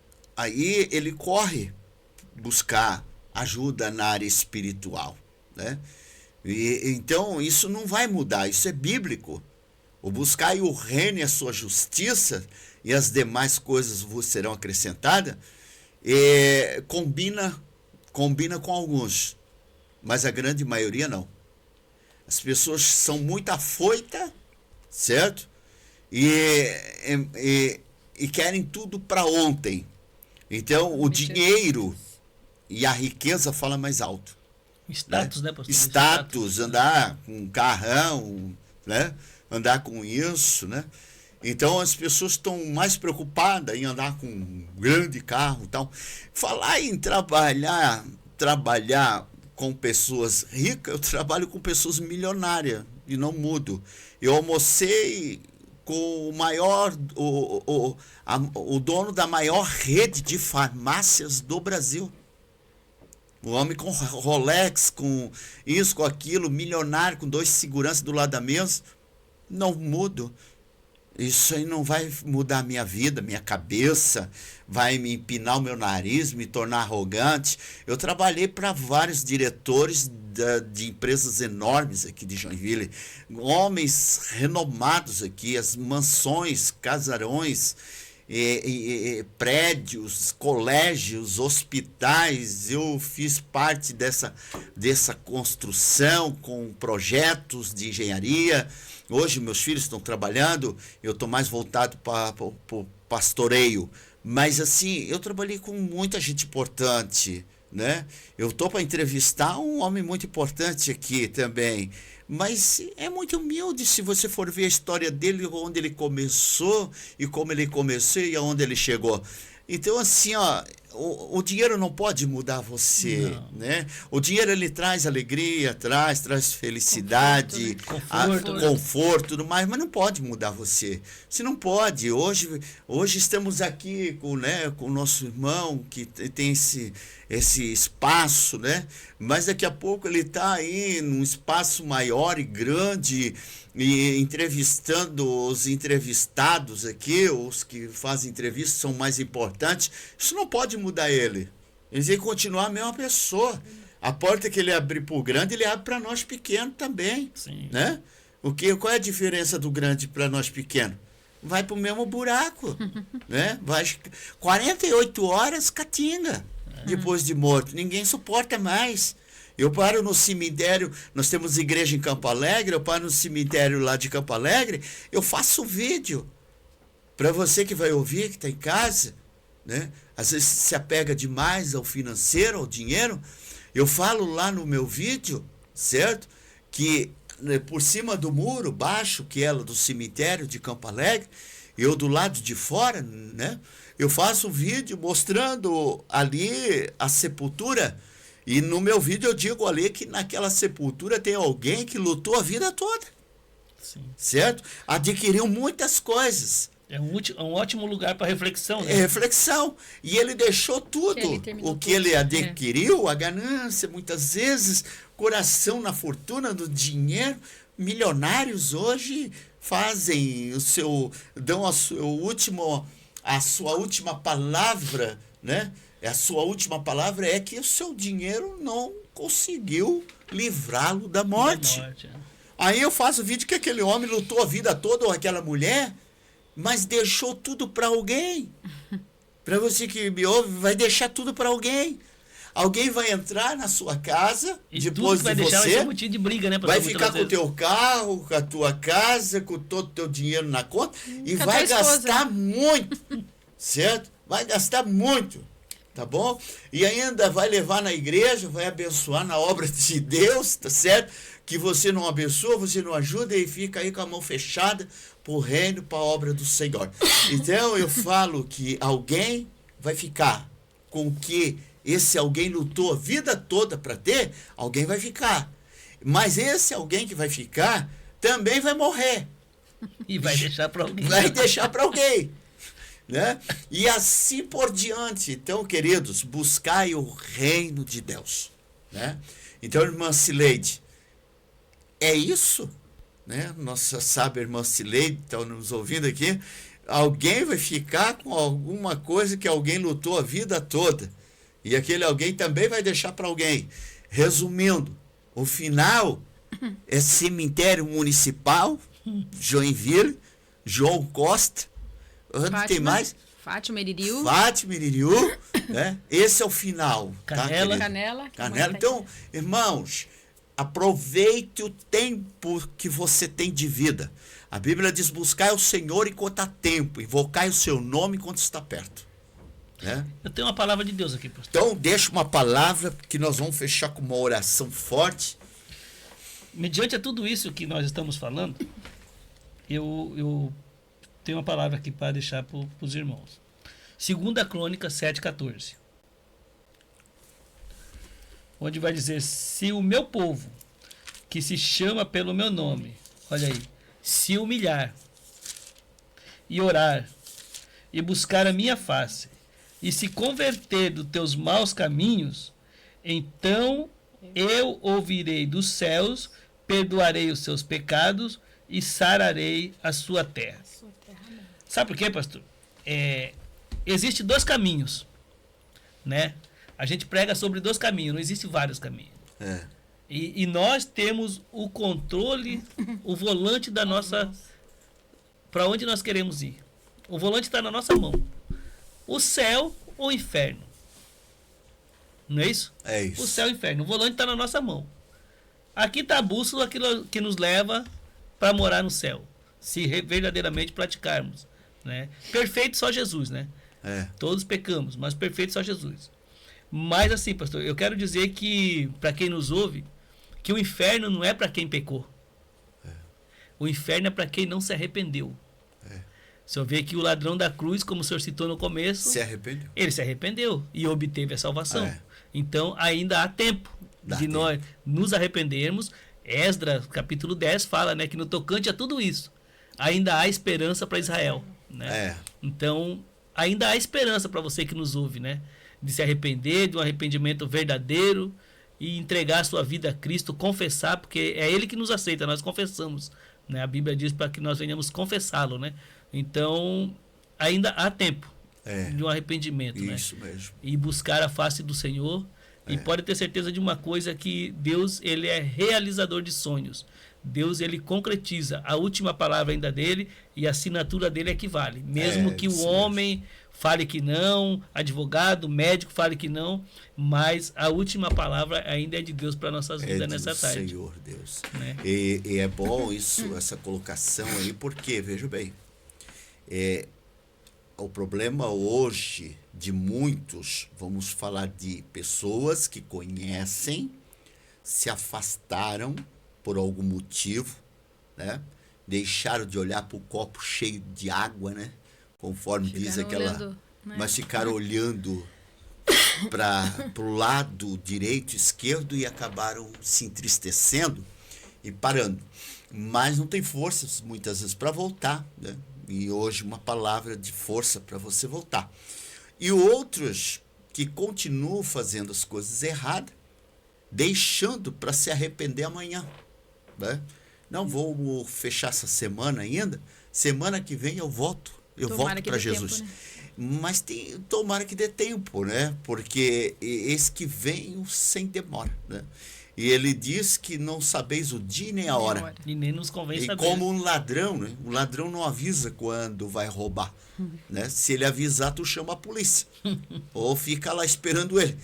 ele corre buscar ajuda na área espiritual, né? Então isso não vai mudar, isso é bíblico. O buscar o reino e a sua justiça e as demais coisas vos serão acrescentadas, combina com alguns, mas a grande maioria não. As pessoas são muito afoitas, certo? E querem tudo para ontem. Então o dinheiro e a riqueza fala mais alto. Status, né, pastor? Status, andar com um carrão, né? Andar com isso, né? Então as pessoas estão mais preocupadas em andar com um grande carro e tal. Falar em trabalhar com pessoas ricas, eu trabalho com pessoas milionárias e não mudo. Eu almocei com o maior, o dono da maior rede de farmácias do Brasil. O homem com Rolex, com isso, com aquilo, milionário, com 2 seguranças do lado da mesa. Não mudo. Isso aí não vai mudar a minha vida, minha cabeça, vai me empinar o meu nariz, me tornar arrogante. Eu trabalhei para vários diretores de empresas enormes aqui de Joinville, homens renomados aqui, as mansões, casarões, prédios, colégios, hospitais. Eu fiz parte dessa construção com projetos de engenharia. Hoje meus filhos estão trabalhando, eu estou mais voltado para o pastoreio. Mas assim, eu trabalhei com muita gente importante, né? Eu estou para entrevistar um homem muito importante aqui também. mas é muito humilde se você for ver a história dele, onde ele começou e como ele começou e aonde ele chegou. Então, assim, ó, o dinheiro não pode mudar você, né? O dinheiro, ele traz alegria, traz felicidade, conforto, tudo mais, mas não pode mudar você. Você não pode. Hoje estamos aqui com, né, com o nosso irmão que tem esse espaço, né? Mas daqui a pouco ele está aí num espaço maior e grande, e entrevistando os entrevistados aqui, os que fazem entrevistas são mais importantes. Isso não pode mudar ele. Ele tem que continuar a mesma pessoa. A porta que ele abrir para o grande, ele abre para nós pequenos também. Sim. Né? Qual é a diferença do grande para nós pequenos? Vai para o mesmo buraco. Né? Vai 48 horas catinga depois de morto. Ninguém suporta mais. Eu paro no cemitério, nós temos igreja em Campo Alegre, eu paro no cemitério lá de Campo Alegre, eu faço vídeo para você que vai ouvir, que está em casa, né? Às vezes se apega demais ao financeiro, ao dinheiro. Eu falo lá no meu vídeo, certo? Que por cima do muro baixo, que é do cemitério de Campo Alegre, eu do lado de fora, né? Eu faço um vídeo mostrando ali a sepultura. E no meu vídeo eu digo ali que naquela sepultura tem alguém que lutou a vida toda. Sim. Certo? Adquiriu muitas coisas. É um ótimo lugar para reflexão, né? É reflexão. E ele deixou tudo. O que ele adquiriu, a ganância, muitas vezes, coração na fortuna do dinheiro. Milionários hoje fazem dão a sua última palavra, né? A sua última palavra é que o seu dinheiro não conseguiu livrá-lo da morte. Aí eu faço o vídeo que aquele homem lutou a vida toda, ou aquela mulher, mas deixou tudo para alguém. Para você que me ouve, vai deixar tudo para alguém. Alguém vai entrar na sua casa, e depois de vai você, deixar, vai ser motivo de briga, né? Vai ficar com o teu carro, com a tua casa, com todo o teu dinheiro na conta, e vai gastar muito, certo? Vai gastar muito. Tá bom? E ainda vai levar na igreja, vai abençoar na obra de Deus, tá certo? Que você não abençoa, você não ajuda e fica aí com a mão fechada para o reino, para a obra do Senhor. Então eu falo que alguém vai ficar com o que esse alguém lutou a vida toda para ter, alguém vai ficar. Mas esse alguém que vai ficar também vai morrer. E vai deixar para alguém. Vai deixar para alguém. Né? E assim por diante. Então, queridos, buscai o reino de Deus, né? Então, irmã Cileide, é isso, né? Nossa sábia irmã Cileide está nos ouvindo aqui. Alguém vai ficar com alguma coisa que alguém lutou a vida toda, e aquele alguém também vai deixar para alguém. Resumindo, o final é cemitério municipal, Joinville, João Costa. Onde tem mais? Fátima Iririú, né? Esse é o final. Canela. Tá, Canela. Então, irmãos, aproveite o tempo que você tem de vida. A Bíblia diz: buscai o Senhor enquanto há tempo, invocai o seu nome enquanto está perto. Né? Eu tenho uma palavra de Deus aqui, pastor. Então, deixa uma palavra, que nós vamos fechar com uma oração forte. Mediante a tudo isso que nós estamos falando, eu tenho uma palavra aqui para deixar para os irmãos. 2 Crônicas 7,14. Onde vai dizer: se o meu povo, que se chama pelo meu nome, olha aí, se humilhar e orar e buscar a minha face e se converter dos teus maus caminhos, então eu ouvirei dos céus, perdoarei os seus pecados e sararei a sua terra. Sabe por quê, pastor? Existem 2 caminhos, né? A gente prega sobre 2 caminhos, não existem vários caminhos. E nós temos o controle, o volante da nossa... Para onde nós queremos ir. O volante está na nossa mão. O céu ou o inferno. Não é isso? É isso. O céu e o inferno. O volante está na nossa mão. Aqui está a bússola que nos leva para morar no céu. Se verdadeiramente praticarmos. Né? Perfeito só Jesus, né? Todos pecamos, mas perfeito só Jesus. Mas assim, pastor, eu quero dizer que, para quem nos ouve, que o inferno não é para quem pecou. O inferno é para quem não se arrependeu. O senhor vê que o ladrão da cruz, como o senhor citou no começo, ele se arrependeu e obteve a salvação. Então, ainda há tempo de nós nos arrependermos. Esdras, capítulo 10, fala, né, que no tocante a tudo isso, ainda há esperança para Israel. Né? Então, ainda há esperança para você que nos ouve, né? De se arrepender, de um arrependimento verdadeiro e entregar a sua vida a Cristo, confessar, porque é Ele que nos aceita, nós confessamos. Né? A Bíblia diz para que nós venhamos confessá-lo, né? Então, ainda há tempo de um arrependimento. Isso, né? Mesmo. E buscar a face do Senhor. E pode ter certeza de uma coisa, que Deus, ele é realizador de sonhos. Deus, ele concretiza. A última palavra ainda dele e a assinatura dele é que vale. Mesmo que o homem fale que não, advogado, médico fale que não, mas a última palavra ainda é de Deus para nossas vidas nessa tarde. Senhor Deus. Né? E é bom isso, essa colocação aí, porque, veja bem, o problema hoje de muitos, vamos falar de pessoas que conhecem, se afastaram por algum motivo, né? Deixaram de olhar para o copo cheio de água, né? Conforme diz aquela... olhando, né? Mas ficaram olhando para o lado direito, esquerdo, e acabaram se entristecendo e parando. Mas não tem forças, muitas vezes, para voltar, né? E hoje uma palavra de força para você voltar. E outros que continuam fazendo as coisas erradas, deixando para se arrepender amanhã. Né? Não vou fechar essa semana ainda. Semana que vem eu volto. Eu volto para Jesus. Tempo, né? Mas tomara que dê tempo, né? Porque esse que vem sem demora, né? E ele diz que não sabeis o dia nem a hora. E nem nos convém saber. E como um ladrão, né? O ladrão não avisa quando vai roubar. Né? Se ele avisar, tu chama a polícia. Ou fica lá esperando ele.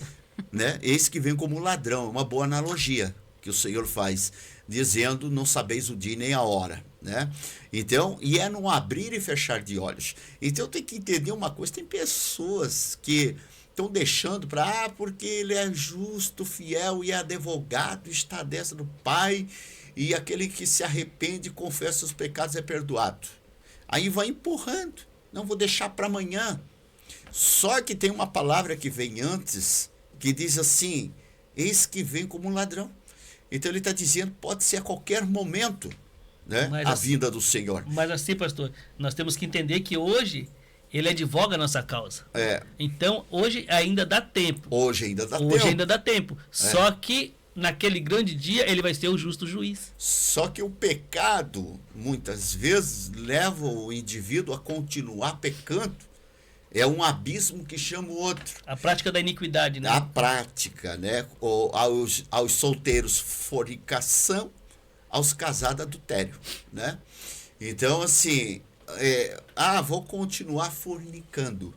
Né? Esse que vem como um ladrão. É uma boa analogia que o Senhor faz, dizendo, não sabeis o dia nem a hora. Né? Então, e é não abrir e fechar de olhos. Então tem que entender uma coisa, tem pessoas que estão deixando para, porque ele é justo, fiel e advogado, está à destra do Pai, e aquele que se arrepende e confessa os pecados é perdoado. Aí vai empurrando, não vou deixar para amanhã. Só que tem uma palavra que vem antes, que diz assim, eis que vem como um ladrão. Então ele está dizendo, pode ser a qualquer momento, né, a vinda do Senhor. Mas assim, pastor, nós temos que entender que hoje ele advoga a nossa causa. Então, hoje ainda dá tempo. Hoje ainda dá tempo. Só que naquele grande dia ele vai ser o justo juiz. Só que o pecado, muitas vezes, leva o indivíduo a continuar pecando. É um abismo que chama o outro. A prática da iniquidade, né? A prática, né? Aos solteiros, fornicação, aos casados, adultério, né? Então, assim, vou continuar fornicando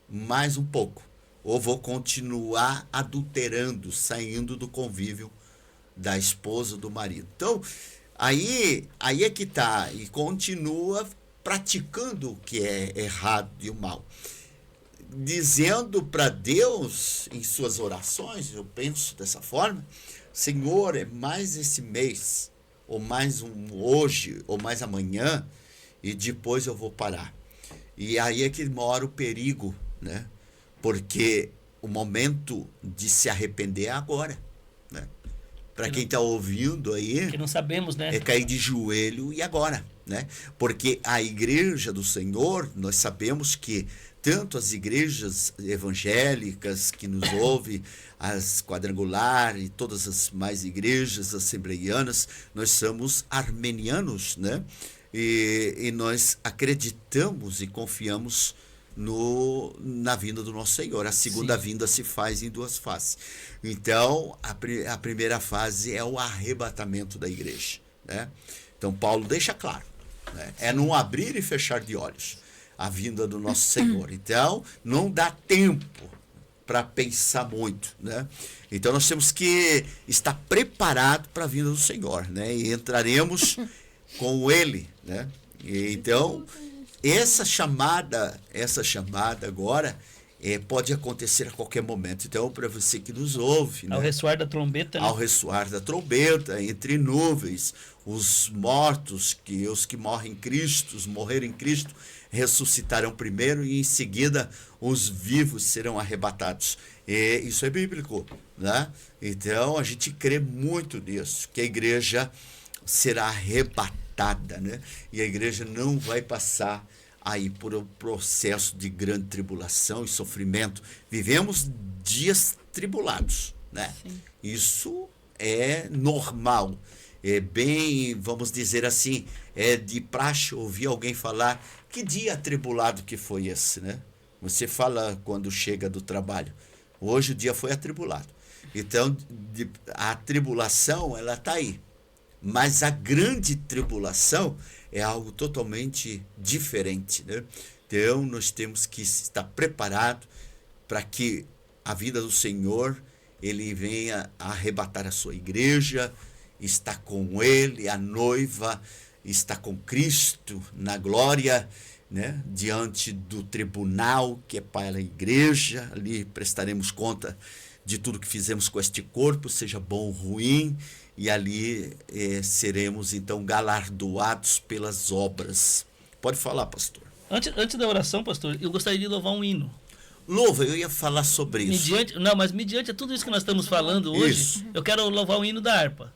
mais um pouco. Ou vou continuar adulterando, saindo do convívio da esposa, do marido. Então, aí é que tá. E continua praticando o que é errado e o mal. Dizendo para Deus, em suas orações, eu penso dessa forma, Senhor, é mais esse mês, ou mais um hoje, ou mais amanhã, e depois eu vou parar. E aí é que mora o perigo, né? Porque o momento de se arrepender é agora, né? Para quem está ouvindo aí, que não sabemos, né? É cair de joelho e agora, né? Porque a igreja do Senhor, nós sabemos que tanto as igrejas evangélicas que nos ouvem, as quadrangular e todas as mais igrejas assembleianas, nós somos armenianos, né? E nós acreditamos e confiamos na vinda do nosso Senhor. A segunda vinda se faz em duas fases. Então, a primeira fase é o arrebatamento da igreja, né? Então, Paulo deixa claro, né? É não abrir e fechar de olhos a vinda do nosso Senhor. Então, não dá tempo para pensar muito, né? Então, nós temos que estar preparado para a vinda do Senhor, né? E entraremos com Ele, né? E então, essa chamada agora pode acontecer a qualquer momento. Então, para você que nos ouve, Ao né? ressoar da trombeta, né? Ao ressoar da trombeta, entre nuvens, os mortos, os que morrem em Cristo, os morreram em Cristo, ressuscitarão primeiro e em seguida os vivos serão arrebatados. E isso é bíblico, né? Então a gente crê muito nisso, que a igreja será arrebatada, né? E a igreja não vai passar aí por um processo de grande tribulação e sofrimento. Vivemos dias tribulados, né? Sim. Isso é normal. É bem, vamos dizer assim, é de praxe ouvir alguém falar que dia atribulado que foi esse, né? Você fala quando chega do trabalho. Hoje o dia foi atribulado. Então, a tribulação, ela está aí. Mas a grande tribulação é algo totalmente diferente, né? Então, nós temos que estar preparados para que a vida do Senhor, ele venha arrebatar a sua igreja, está com ele, a noiva está com Cristo na glória, né? Diante do tribunal que é para a igreja. Ali prestaremos conta de tudo que fizemos com este corpo, seja bom ou ruim, e ali seremos então galardoados pelas obras. Pode falar, pastor. Antes da oração, pastor, eu gostaria de louvar um hino. Louva, eu ia falar sobre isso. Mediante a tudo isso que nós estamos falando hoje, Isso. eu quero louvar o hino da harpa.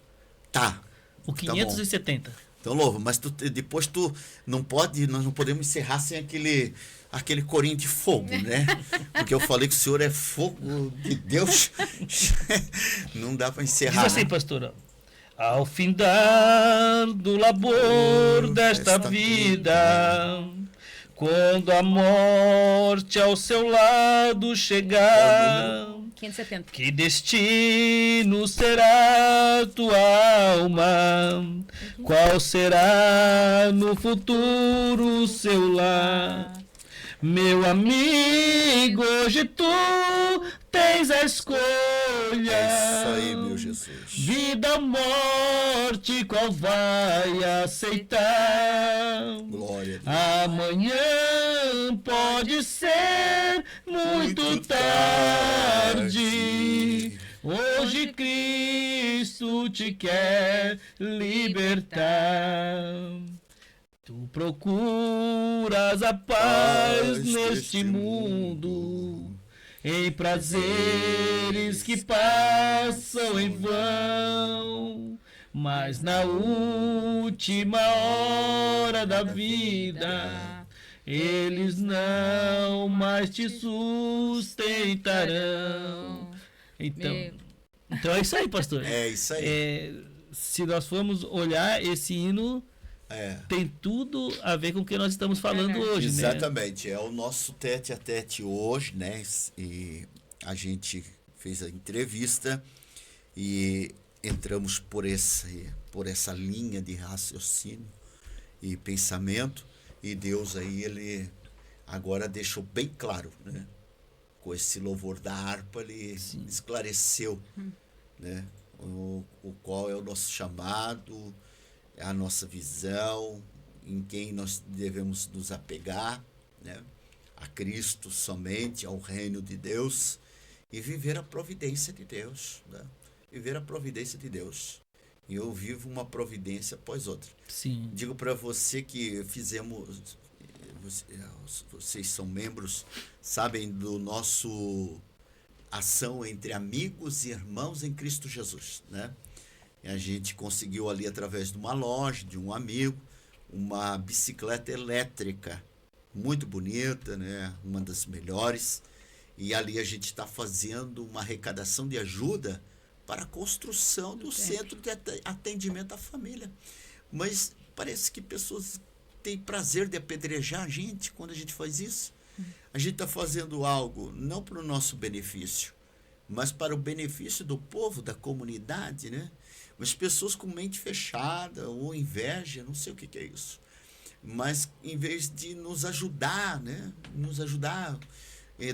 Tá. O 570. Então, louva, mas depois tu não pode, nós não podemos encerrar sem aquele corinho de fogo, né? Porque eu falei que o Senhor é fogo de Deus. Não dá para encerrar. Diz assim, pastor, ao findar do labor desta vida, quando a morte ao seu lado chegar, 570. que destino será tua alma? Qual será no futuro seu lar? Meu amigo, hoje tu tens a escolha. É isso aí, meu Jesus. Vida ou morte, qual vai aceitar? Glória a Deus. Amanhã pode ser muito tarde. Hoje Cristo te quer libertar. Tu procuras a paz neste mundo, em prazeres que passam em vão, mas na última hora da vida eles não mais te sustentarão. Então é isso aí, pastor. É isso aí. Se nós formos olhar esse hino, tem tudo a ver com o que nós estamos falando hoje, Exatamente. Né? É o nosso tete a tete hoje, né? E a gente fez a entrevista e entramos por essa linha de raciocínio e pensamento, e Deus aí, ele agora deixou bem claro, né? Com esse louvor da harpa, ele esclareceu, né? O qual é o nosso chamado, a nossa visão, em quem nós devemos nos apegar, né? A Cristo somente, ao reino de Deus, e viver a providência de Deus, né? Viver a providência de Deus. E eu vivo uma providência após outra. Sim. Digo para você que vocês são membros, sabem do nosso ação entre amigos e irmãos em Cristo Jesus, né? E a gente conseguiu ali, através de uma loja, de um amigo, uma bicicleta elétrica, muito bonita, né? Uma das melhores. E ali a gente está fazendo uma arrecadação de ajuda para a construção do centro de atendimento à família. Mas parece que pessoas têm prazer de apedrejar a gente quando a gente faz isso. A gente está fazendo algo não para o nosso benefício, mas para o benefício do povo, da comunidade, né? As pessoas com mente fechada ou inveja, não sei o que é isso. Mas em vez de nos ajudar, né? Nos ajudar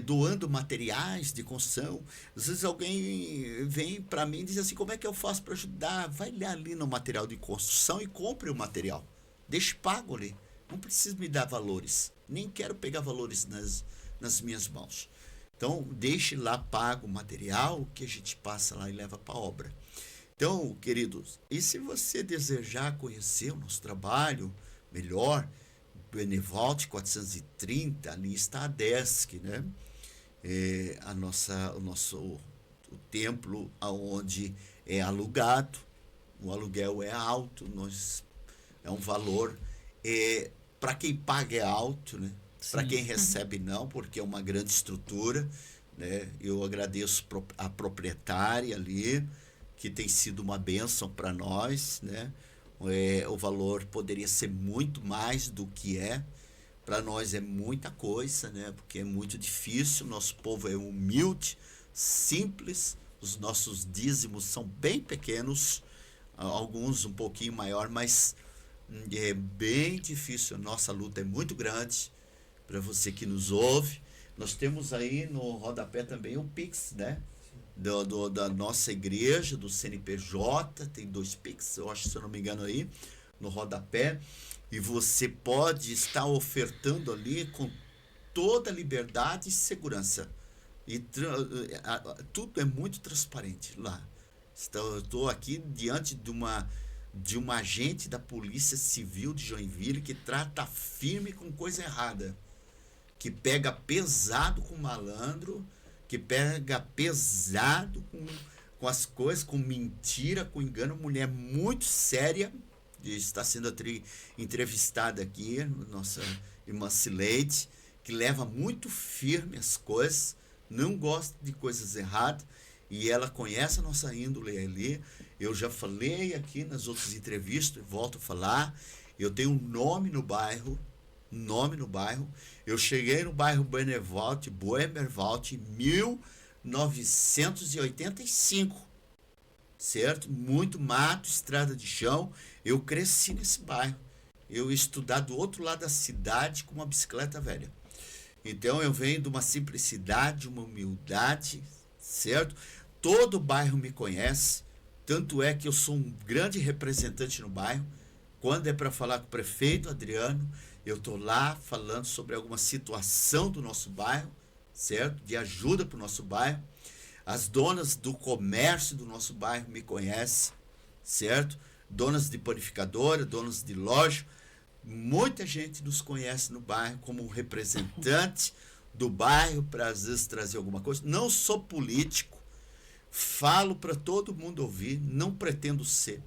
doando materiais de construção. Às vezes alguém vem para mim e diz assim, como é que eu faço para ajudar? Vai ali no material de construção e compre o material. Deixe pago ali. Não precisa me dar valores. Nem quero pegar valores nas minhas mãos. Então, deixe lá pago o material que a gente passa lá e leva para a obra. Então, queridos, e se você desejar conhecer o nosso trabalho melhor, Benevolt 430, ali está a DESC, né? O templo onde é alugado, o aluguel é alto, é um valor, para quem paga é alto, né? Para quem recebe não, porque é uma grande estrutura, né? Eu agradeço a proprietária ali, que tem sido uma bênção para nós, né? O valor poderia ser muito mais do que é. Para nós é muita coisa, né? Porque é muito difícil, nosso povo é humilde, simples, os nossos dízimos são bem pequenos, alguns um pouquinho maior, mas é bem difícil, nossa luta é muito grande. Para você que nos ouve, nós temos aí no rodapé também o Pix, né? Da nossa igreja, do CNPJ, tem 2 Pix, eu acho, se eu não me engano, aí no rodapé, e você pode estar ofertando ali com toda liberdade e segurança, e tudo é muito transparente lá. Eu estou aqui diante de um agente da Polícia Civil de Joinville que trata firme com coisa errada, que pega pesado com malandro, que pega pesado com as coisas, com mentira, com engano. Mulher muito séria, está sendo entrevistada aqui, nossa irmã Cileide, que leva muito firme as coisas, não gosta de coisas erradas, e ela conhece a nossa índole ali. Eu já falei aqui nas outras entrevistas, volto a falar, eu tenho um nome no bairro, eu cheguei no bairro Benevolt, Boemerwald, em 1985, certo? Muito mato, estrada de chão, eu cresci nesse bairro, eu estudar do outro lado da cidade com uma bicicleta velha. Então eu venho de uma simplicidade, uma humildade, certo? Todo o bairro me conhece, tanto é que eu sou um grande representante no bairro. Quando é para falar com o prefeito Adriano, eu estou lá falando sobre alguma situação do nosso bairro, certo? De ajuda para o nosso bairro. As donas do comércio do nosso bairro me conhecem, certo? Donas de panificadora, donas de loja. Muita gente nos conhece no bairro como um representante do bairro para às vezes trazer alguma coisa. Não sou político, falo para todo mundo ouvir, não pretendo ser,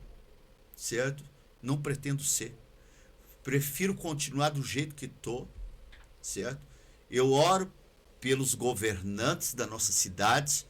certo? Não pretendo ser. Prefiro continuar do jeito que estou, certo? Eu oro pelos governantes da nossa cidade.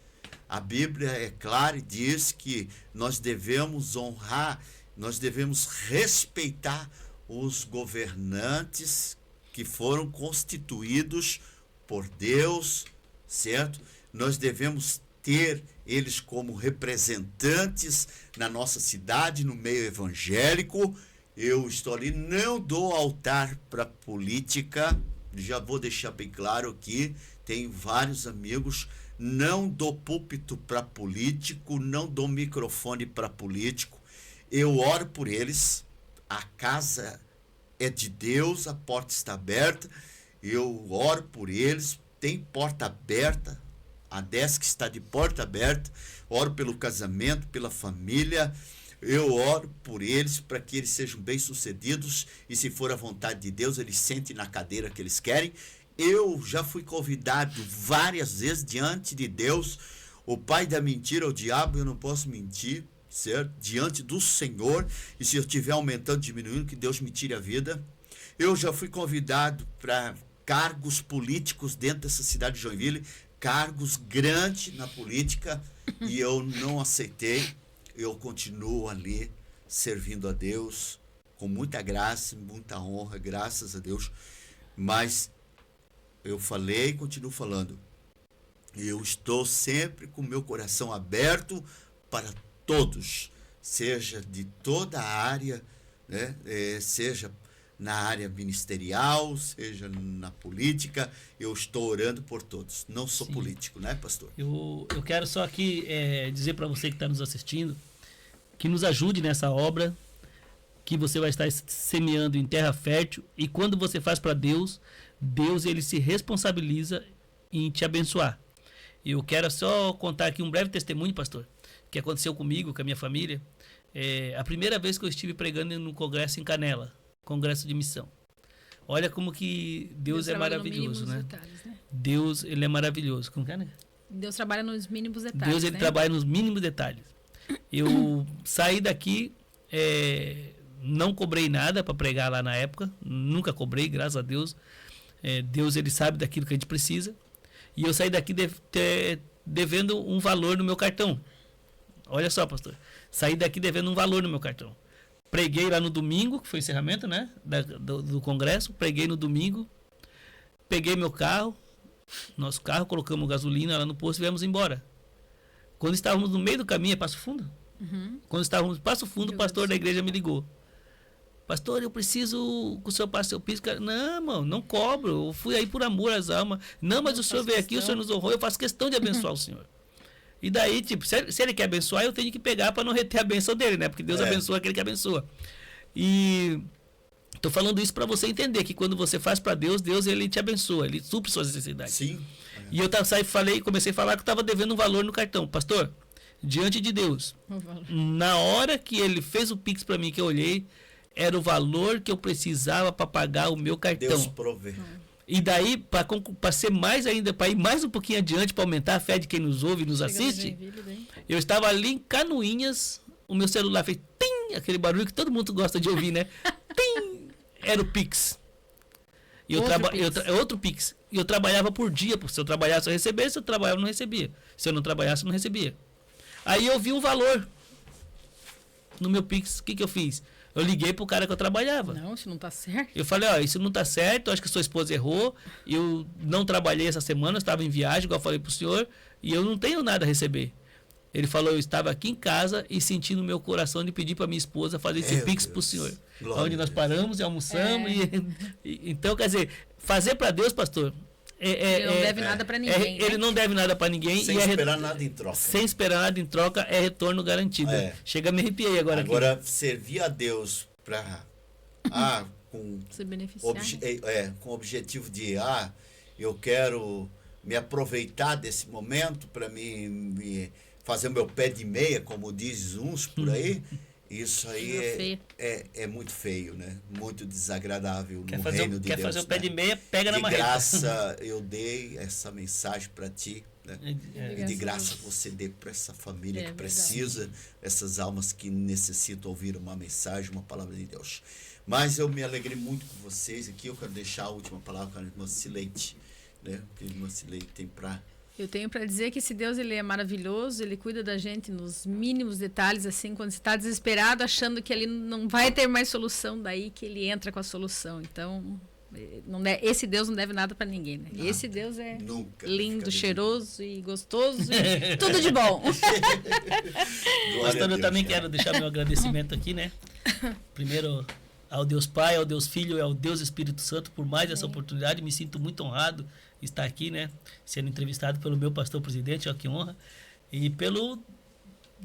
A Bíblia é clara e diz que nós devemos honrar, nós devemos respeitar os governantes que foram constituídos por Deus, certo? Nós devemos ter eles como representantes na nossa cidade, no meio evangélico. Eu estou ali, não dou altar para política, já vou deixar bem claro aqui, tenho vários amigos, não dou púlpito para político, não dou microfone para político, eu oro por eles, a casa é de Deus, a porta está aberta, eu oro por eles, tem porta aberta, a DESC está de porta aberta, oro pelo casamento, pela família. Eu oro por eles para que eles sejam bem-sucedidos e, se for a vontade de Deus, eles sentem na cadeira que eles querem. Eu já fui convidado várias vezes diante de Deus, o pai da mentira, o diabo, eu não posso mentir, certo? Diante do Senhor, e se eu estiver aumentando, diminuindo, que Deus me tire a vida. Eu já fui convidado para cargos políticos dentro dessa cidade de Joinville, cargos grandes na política, e eu não aceitei. Eu continuo ali servindo a Deus com muita graça, muita honra, graças a Deus. Mas eu falei e continuo falando. Eu estou sempre com o meu coração aberto para todos, seja de toda a área, né? Seja na área ministerial, seja na política, eu estou orando por todos. Não sou político, né, pastor? Eu quero só aqui dizer para você que está nos assistindo, que nos ajude nessa obra, que você vai estar semeando em terra fértil, e quando você faz para Deus, Deus ele se responsabiliza em te abençoar. Eu quero só contar aqui um breve testemunho, pastor, que aconteceu comigo, com a minha família. A primeira vez que eu estive pregando no congresso em Canela, congresso de missão. Olha como que Deus é maravilhoso, né? Detalhes, né? Deus, ele é maravilhoso. Como que é, né? Deus trabalha nos mínimos detalhes. Deus, ele trabalha nos mínimos detalhes. Eu saí daqui, não cobrei nada para pregar lá na época, nunca cobrei, graças a Deus. Deus, ele sabe daquilo que a gente precisa. E eu saí daqui devendo um valor no meu cartão. Olha só, pastor. Saí daqui devendo um valor no meu cartão. Preguei lá no domingo, que foi o encerramento, né? Do congresso. Preguei no domingo. Peguei meu carro, nosso carro, colocamos gasolina lá no posto e viemos embora. Quando estávamos no meio do caminho, é Passo Fundo? Uhum. Quando estávamos no Passo Fundo, o pastor da igreja me ligou. Pastor, eu preciso que o senhor passe seu piso. Não, irmão, não cobro. Eu fui aí por amor às almas. Não, mas o senhor veio aqui, o senhor nos honrou, eu faço questão de abençoar o senhor. E daí, tipo, se ele quer abençoar, eu tenho que pegar para não reter a benção dele, né? Porque Deus abençoa aquele que abençoa. E tô falando isso para você entender que quando você faz para Deus, Deus ele te abençoa, ele supre suas necessidades. Sim. E eu comecei a falar que eu estava devendo um valor no cartão. Pastor, diante de Deus, na hora que ele fez o Pix para mim, que eu olhei, era o valor que eu precisava para pagar o meu cartão. Deus provê. E daí, para ser mais ainda, para ir mais um pouquinho adiante, para aumentar a fé de quem nos ouve e nos assiste, eu estava ali em Canoinhas, o meu celular fez tim, aquele barulho que todo mundo gosta de ouvir, né? Tim, era o Pix. E outro Pix. E eu trabalhava por dia, porque se eu trabalhasse eu recebia, se eu trabalhava eu não recebia. Se eu não trabalhasse eu não recebia. Aí eu vi um valor no meu Pix, o que eu fiz? Eu liguei pro cara que eu trabalhava. Não, isso não tá certo. Eu falei, ó, isso não tá certo, acho que sua esposa errou, eu não trabalhei essa semana, eu estava em viagem, igual eu falei pro senhor, e eu não tenho nada a receber. Ele falou, eu estava aqui em casa e senti no meu coração de pedir para minha esposa fazer esse Pix pro senhor. Onde nós paramos e almoçamos. Então, quer dizer, fazer para Deus, pastor... ele não deve nada para ninguém. Ele não deve nada para ninguém. Sem esperar nada em troca. Sem esperar nada em troca é retorno garantido. Chega, me arrepiei agora aqui. Agora, servir a Deus para... com se beneficiar. Com o objetivo de... eu quero me aproveitar desse momento para me fazer o meu pé de meia, como diz uns por aí. Isso aí é muito feio, né? Muito desagradável no reino de Deus. Quer fazer o pé de meia, pega na marreta. De graça eu dei essa mensagem para ti, né? E de graça você dê para essa família que precisa, essas almas que necessitam ouvir uma mensagem, uma palavra de Deus. Mas eu me alegrei muito com vocês aqui. Eu quero deixar a última palavra com a irmã Cileide, né? O que a irmã Cileide tem para... Eu tenho para dizer que esse Deus, ele é maravilhoso, ele cuida da gente nos mínimos detalhes, assim, quando você está desesperado, achando que ele não vai ter mais solução, daí que ele entra com a solução. Então, esse Deus não deve nada para ninguém, né? Nada. Esse Deus é lindo, cheiroso e gostoso e tudo de bom. Pastor, eu também quero deixar meu agradecimento aqui, né? Primeiro ao Deus Pai, ao Deus Filho e ao Deus Espírito Santo por mais essa oportunidade. Me sinto muito honrado estar aqui, né, sendo entrevistado pelo meu pastor presidente, ó, que honra, e pelo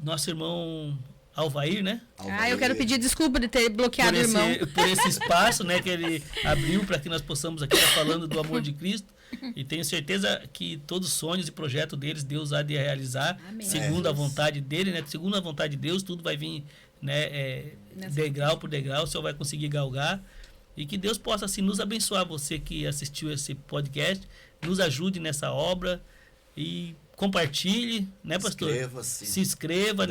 nosso irmão Alvair, né? Eu quero pedir desculpa de ter bloqueado o irmão. Por esse espaço, né, que ele abriu para que nós possamos aqui estar falando do amor de Cristo, e tenho certeza que todos os sonhos e projetos deles, Deus há de realizar, segundo a vontade dele, né, segundo a vontade de Deus, tudo vai vir, né, degrau por degrau, o senhor vai conseguir galgar. E que Deus possa assim nos abençoar, você que assistiu esse podcast, nos ajude nessa obra e compartilhe, né, pastor? Se inscreva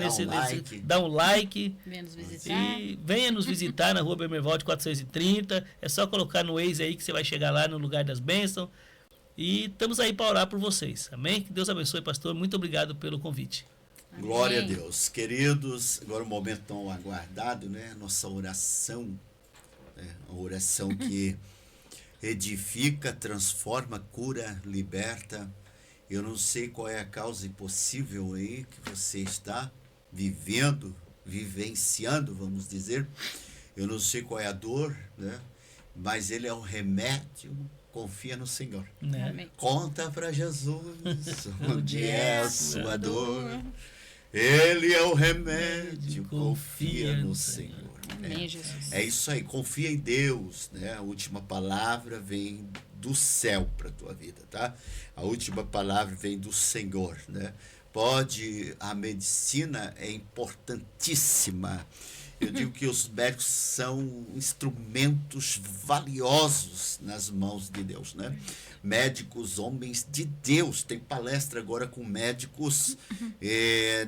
dá um like. Venha nos visitar. E venha nos visitar na Rua Bermervalde 430. É só colocar no Waze aí que você vai chegar lá no lugar das bênçãos. E estamos aí para orar por vocês. Amém? Que Deus abençoe, pastor. Muito obrigado pelo convite. Amém. Glória a Deus. Queridos, agora um momento tão aguardado, né? Nossa oração. Uma oração que edifica, transforma, cura, liberta. Eu não sei qual é a causa impossível aí que você está vivendo, vivenciando, vamos dizer. Eu não sei qual é a dor, né? Mas ele é o remédio. Confia no Senhor. Né? Conta para Jesus onde é a sua dor. Ele é o remédio. Confia no Senhor. Amém, Jesus. É isso aí, confia em Deus, né? A última palavra vem do céu para a tua vida, tá? A última palavra vem do Senhor, né? A medicina é importantíssima. Eu digo que os médicos são instrumentos valiosos nas mãos de Deus, né? Médicos, homens de Deus. Tem palestra agora com médicos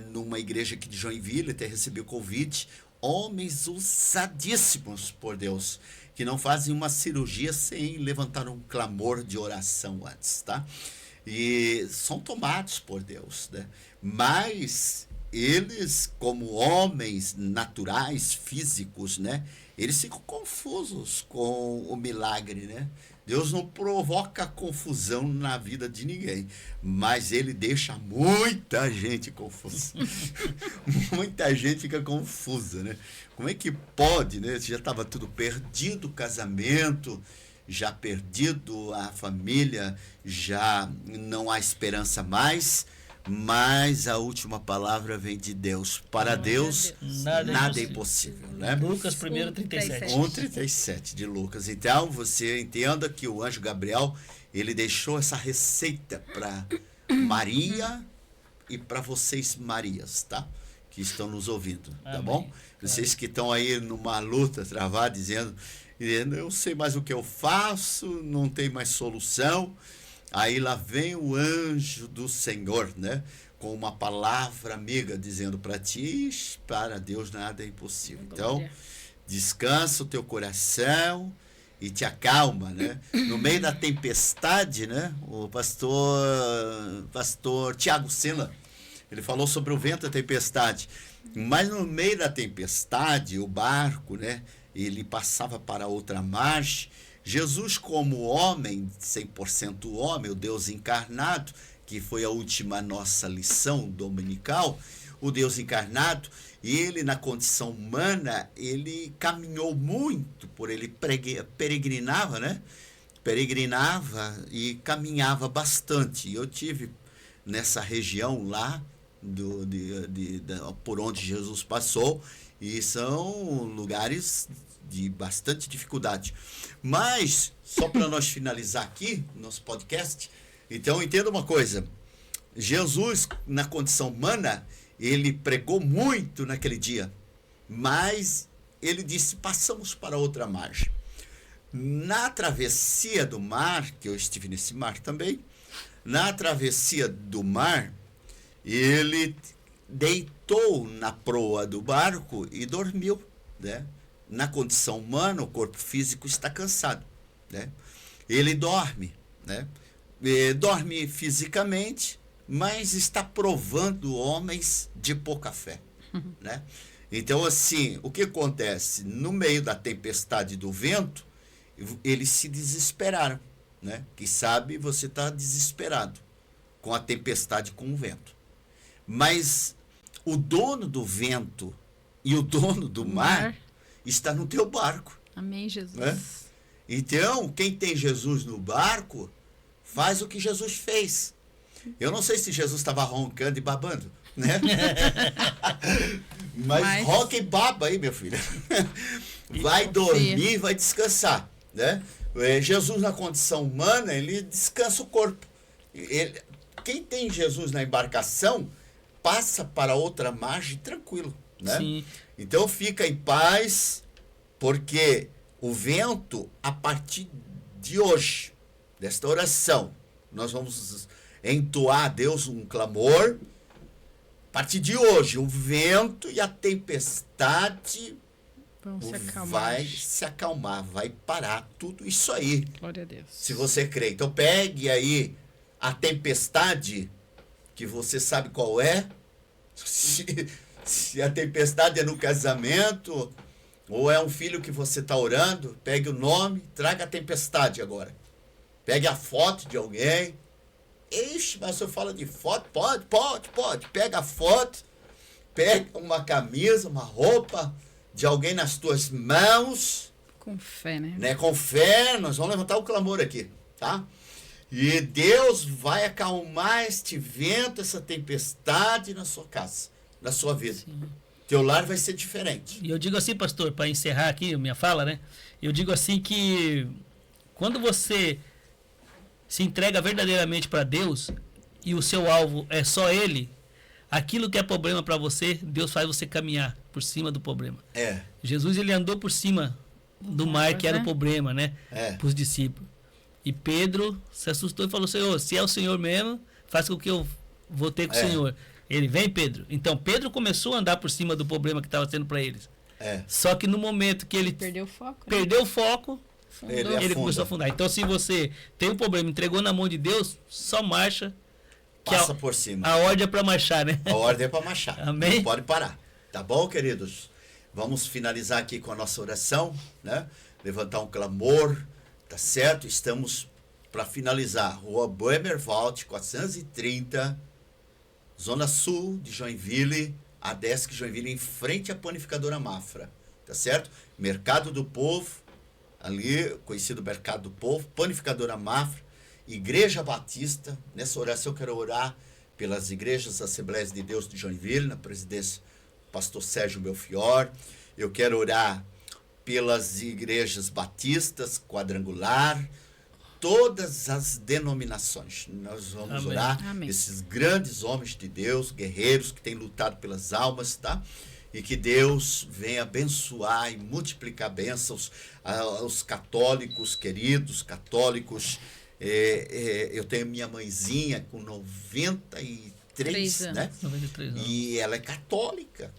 numa igreja aqui de Joinville, até recebi o convite. Homens usadíssimos por Deus, que não fazem uma cirurgia sem levantar um clamor de oração antes, tá? E são tomados por Deus, né? Mas eles, como homens naturais, físicos, né? Eles ficam confusos com o milagre, né? Deus não provoca confusão na vida de ninguém, mas ele deixa muita gente confusa. Muita gente fica confusa, né? Como é que pode, né? Já estava tudo perdido, o casamento já perdido, a família já não há esperança mais, mas a última palavra vem de Deus. Para Deus, nada é impossível, né? Lucas 1:37. 1:37 de Lucas. Então, você entenda que o anjo Gabriel, ele deixou essa receita para Maria e para vocês, Marias, tá? Que estão nos ouvindo, tá Amém. bom? Vocês que estão aí numa luta travada, dizendo, eu sei mais o que eu faço, não tem mais solução. Aí lá vem o anjo do Senhor, né? Com uma palavra amiga, dizendo para ti, para Deus nada é impossível. Então, descansa o teu coração e te acalma, né? No meio da tempestade, né? O pastor Tiago Sena, ele falou sobre o vento e a tempestade. Mas no meio da tempestade, o barco, né? Ele passava para outra margem. Jesus, como homem, 100% homem, o Deus encarnado, que foi a última nossa lição dominical, o Deus encarnado, ele na condição humana, ele caminhou muito, ele peregrinava, né? Peregrinava e caminhava bastante. Eu tive nessa região lá, por onde Jesus passou, e são lugares de bastante dificuldade. Mas, só para nós finalizar aqui, nosso podcast, então entenda uma coisa, Jesus, na condição humana, ele pregou muito naquele dia, mas ele disse, passamos para outra margem. Na travessia do mar, que eu estive nesse mar também, na travessia do mar, ele deitou na proa do barco e dormiu, né? Na condição humana, o corpo físico está cansado, né? Ele dorme, né? Dorme fisicamente, mas está provando homens de pouca fé, né? Então, assim, o que acontece? No meio da tempestade do vento, eles se desesperaram, né? Que sabe, você está desesperado com a tempestade, com o vento. Mas o dono do vento e o dono do mar está no teu barco. Amém, Jesus. Né? Então, quem tem Jesus no barco, faz o que Jesus fez. Eu não sei se Jesus estava roncando e babando, né? Mas ronca e baba aí, meu filho. Vai dormir e vai descansar, né? Jesus, na condição humana, ele descansa o corpo. Quem tem Jesus na embarcação, passa para outra margem tranquilo, né? Sim. Então fica em paz, porque o vento, a partir de hoje, desta oração, nós vamos entoar a Deus um clamor. A partir de hoje, o vento e a tempestade vai se acalmar, vai parar tudo isso aí. Glória a Deus. Se você crê. Então pegue aí a tempestade, que você sabe qual é. Se a tempestade é no casamento, ou é um filho que você está orando, pegue o nome, traga a tempestade agora. Pegue a foto de alguém. Ixi, mas você fala de foto? Pode. Pega a foto, pega uma camisa, uma roupa de alguém nas tuas mãos. Com fé, né? Com fé, nós vamos levantar o clamor aqui, tá? E Deus vai acalmar este vento, essa tempestade na sua casa, na sua vida. Sim. Teu lar vai ser diferente. E eu digo assim, pastor, para encerrar aqui a minha fala, né? Eu digo assim que quando você se entrega verdadeiramente para Deus e o seu alvo é só Ele, aquilo que é problema para você, Deus faz você caminhar por cima do problema. Jesus, ele andou por cima do mar, que era o problema, né? Para os discípulos. E Pedro se assustou e falou: Senhor, se é o Senhor mesmo, faz com que eu vou ter com o Senhor. Ele: vem, Pedro. Então Pedro começou a andar por cima do problema que estava sendo para eles. Só que no momento que ele perdeu o foco, ele começou a afundar. Então, se você tem um problema, entregou na mão de Deus, só marcha. Passa por cima. A ordem é para marchar, né? A ordem é para marchar. Amém? Não pode parar. Tá bom, queridos? Vamos finalizar aqui com a nossa oração, né? Levantar um clamor, tá certo? Estamos para finalizar. Rua Boemerwald, 430, Zona Sul de Joinville, ADESC Joinville, em frente à Panificadora Mafra, tá certo? Mercado do Povo, ali, conhecido Mercado do Povo, Panificadora Mafra, Igreja Batista. Nessa oração eu quero orar pelas igrejas Assembleias de Deus de Joinville, na presidência do pastor Sérgio Belfior. Eu quero orar pelas igrejas batistas, quadrangular, todas as denominações. Nós vamos orar esses grandes homens de Deus, guerreiros que têm lutado pelas almas, tá? E que Deus venha abençoar e multiplicar bênçãos aos católicos, queridos católicos. Eu tenho minha mãezinha com 93, né? 93 anos. E ela é católica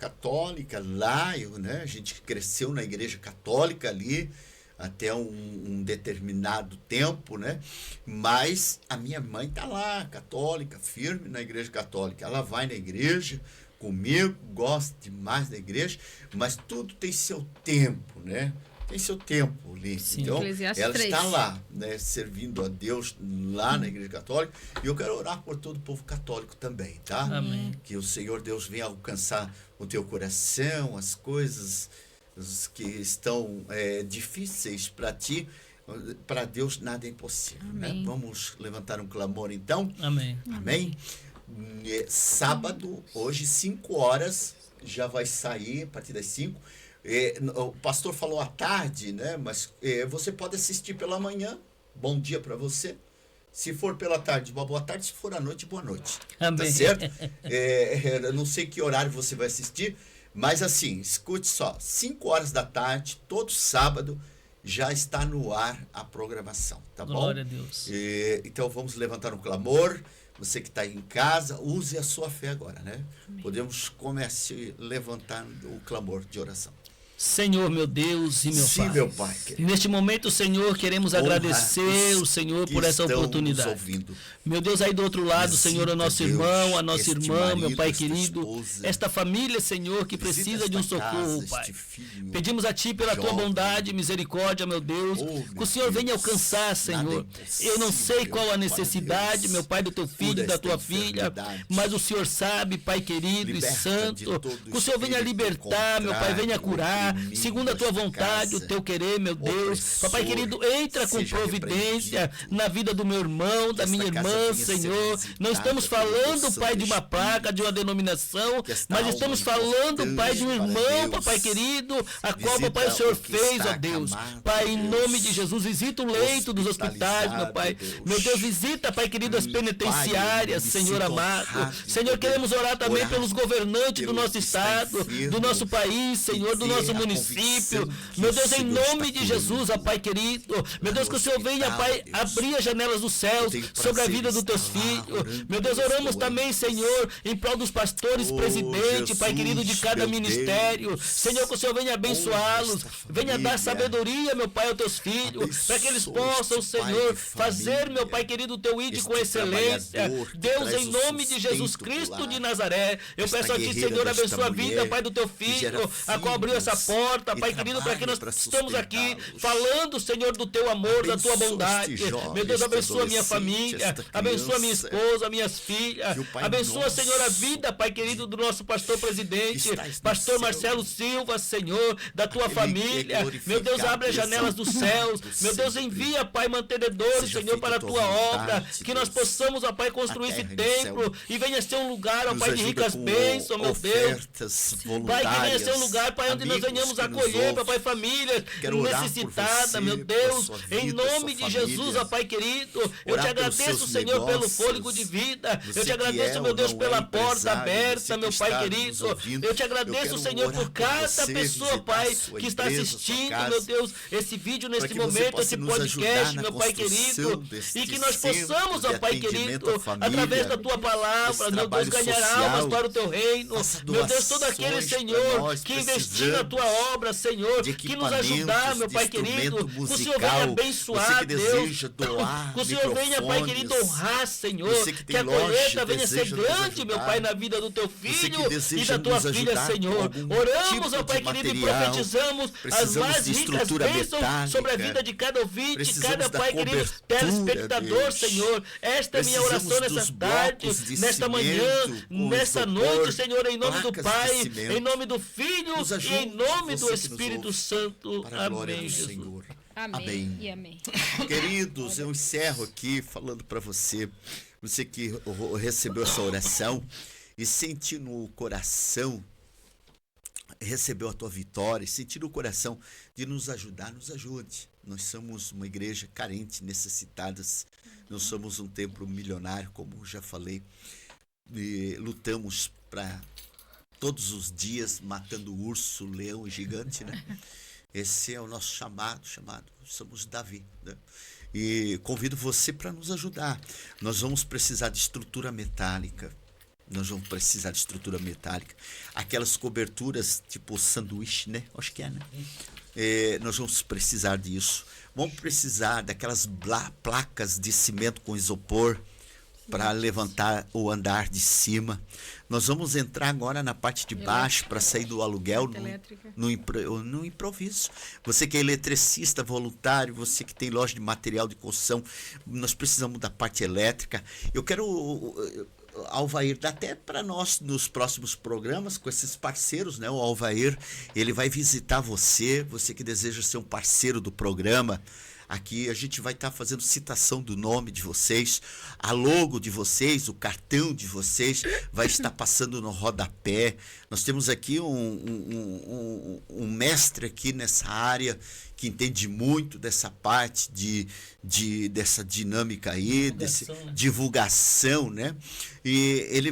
lá, né? A gente cresceu na igreja católica ali até um determinado tempo, né? Mas a minha mãe tá lá, católica, firme na igreja católica. Ela vai na igreja comigo, gosta demais da igreja, mas tudo tem seu tempo, né? Tem seu tempo ali. Sim, então, Eclesiastes ela 3. está lá, né, servindo a Deus lá na igreja católica. E eu quero orar por todo o povo católico também, tá? Amém. Que o Senhor Deus venha alcançar o teu coração, as coisas que estão difíceis para ti. Para Deus nada é impossível, né? Vamos levantar um clamor então. Amém. Amém. Sábado, hoje, 5 horas, já vai sair, a partir das 5. O pastor falou à tarde, né? Mas você pode assistir pela manhã. Bom dia para você. Se for pela tarde, uma boa tarde. Se for à noite, boa noite. Amém. Tá certo? Eu não sei que horário você vai assistir, mas assim, escute só. 5 horas da tarde, todo sábado, já está no ar a programação, tá bom? Glória a Deus. Então vamos levantar um clamor. Você que está aí em casa, use a sua fé agora, né? Amém. Podemos começar levantando o clamor de oração. Senhor, meu Deus e meu Pai. Meu Pai. Neste momento, Senhor, queremos agradecer o Senhor por essa oportunidade. Meu Deus, aí do outro lado, Senhor, o nosso irmão, a nossa irmã, meu Pai querido, esta família, Senhor, que precisa de um socorro, Pai. Pedimos a Ti pela Tua bondade e misericórdia, meu Deus, que o Senhor venha alcançar, Senhor. Eu não sei qual a necessidade, meu Pai, do Teu filho e da Tua filha, mas o Senhor sabe, Pai querido e santo, que o Senhor venha libertar, meu Pai, venha curar, segundo a Tua vontade, o Teu querer, meu Deus. Papai querido, entra com providência na vida do meu irmão, da minha irmã, Senhor. Não estamos falando, Pai, de uma praga, de uma denominação, mas estamos falando, Pai, de um irmão, Papai querido, a qual, Papai, o Senhor fez, ó Deus. Pai, em nome de Jesus, visita o leito dos hospitais, meu Pai. Meu Deus, visita, Pai querido, as penitenciárias, Senhor amado. Senhor, queremos orar também pelos governantes do nosso estado, do nosso país, Senhor, do nosso município. Meu Deus, em nome de Jesus, ó Pai querido, meu Deus, que o Senhor venha, Pai, abrir as janelas dos céus sobre a vida dos teus filhos. Meu Deus, oramos também, Senhor, em prol dos pastores, presidente, Pai querido, de cada ministério. Senhor, que o Senhor venha abençoá-los, venha dar sabedoria, meu Pai, aos teus filhos, para que eles possam, Senhor, fazer, meu Pai querido, o teu ID com excelência. Deus, em nome de Jesus Cristo de Nazaré, eu peço a Ti, Senhor, abençoa a vida, Pai, do teu filho, a qual abriu essa porta, Pai querido, para que nós estamos aqui falando, Senhor, do Teu amor, da Tua bondade. Meu Deus, abençoa a minha família, abençoa a minha esposa, minhas filhas, abençoa, Senhor, a vida, Pai querido, do nosso pastor presidente, pastor Marcelo Silva, Senhor, da Tua família. Meu Deus, abre as janelas dos céus. Meu Deus, envia, Pai, mantenedores, Senhor, para a Tua obra, que nós possamos, ó Pai, construir esse templo e venha ser um lugar, ó Pai, de ricas bênçãos, meu Deus. Pai, que venha ser um lugar, Pai, onde nós venhamos venhamos acolher, papai, famílias necessitadas, meu Deus, em nome de Jesus, ó Pai querido. Eu te agradeço, Senhor, pelo fôlego de vida. Eu te agradeço, meu Deus, pela porta aberta, meu Pai querido. Eu te agradeço, Senhor, por cada pessoa, Pai, que está assistindo, meu Deus, esse vídeo neste momento, esse podcast, meu Pai querido, e que nós possamos, ó Pai querido, através da tua palavra, meu Deus, ganhar almas para o teu reino. Meu Deus, todo aquele, Senhor, que investir na tua obra, Senhor, que nos ajudar, meu Pai querido, que o Senhor venha abençoar, Deus, que o Senhor venha, Pai querido, honrar, Senhor, que a colheita venha ser grande, meu Pai, na vida do teu filho e da tua filha, Senhor. Oramos, ó Pai querido, e profetizamos as mais ricas bênçãos sobre a vida de cada ouvinte, cada, Pai querido, telespectador, Senhor. Esta é minha oração nessa tarde, nesta manhã, nessa noite, Senhor, em nome do Pai, em nome do Filho e em nome do Espírito Santo. Amém, Jesus. Amém e amém. Queridos, eu encerro aqui falando para você que recebeu essa oração e sentiu no coração, recebeu a tua vitória, e sentiu no coração de nos ajudar, nos ajude. Nós somos uma igreja carente, necessitadas, não somos um templo milionário, como já falei, e lutamos para todos os dias matando urso, leão e gigante, né? Esse é o nosso chamado, somos Davi, né? E convido você para nos ajudar. Nós vamos precisar de estrutura metálica. Aquelas coberturas tipo sanduíche, né? Acho que é, né? Nós vamos precisar disso. Vamos precisar daquelas placas de cimento com isopor para levantar o andar de cima. Nós vamos entrar agora na parte de baixo para sair do aluguel no improviso. Você que é eletricista voluntário, você que tem loja de material de construção, nós precisamos da parte elétrica. Eu quero, Alvair, dá até para nós nos próximos programas com esses parceiros, né? O Alvair, ele vai visitar você que deseja ser um parceiro do programa. Aqui a gente vai estar fazendo citação do nome de vocês, a logo de vocês, o cartão de vocês vai estar passando no rodapé. Nós temos aqui um mestre aqui nessa área que entende muito dessa parte dessa dinâmica aí, divulgação, né? E ele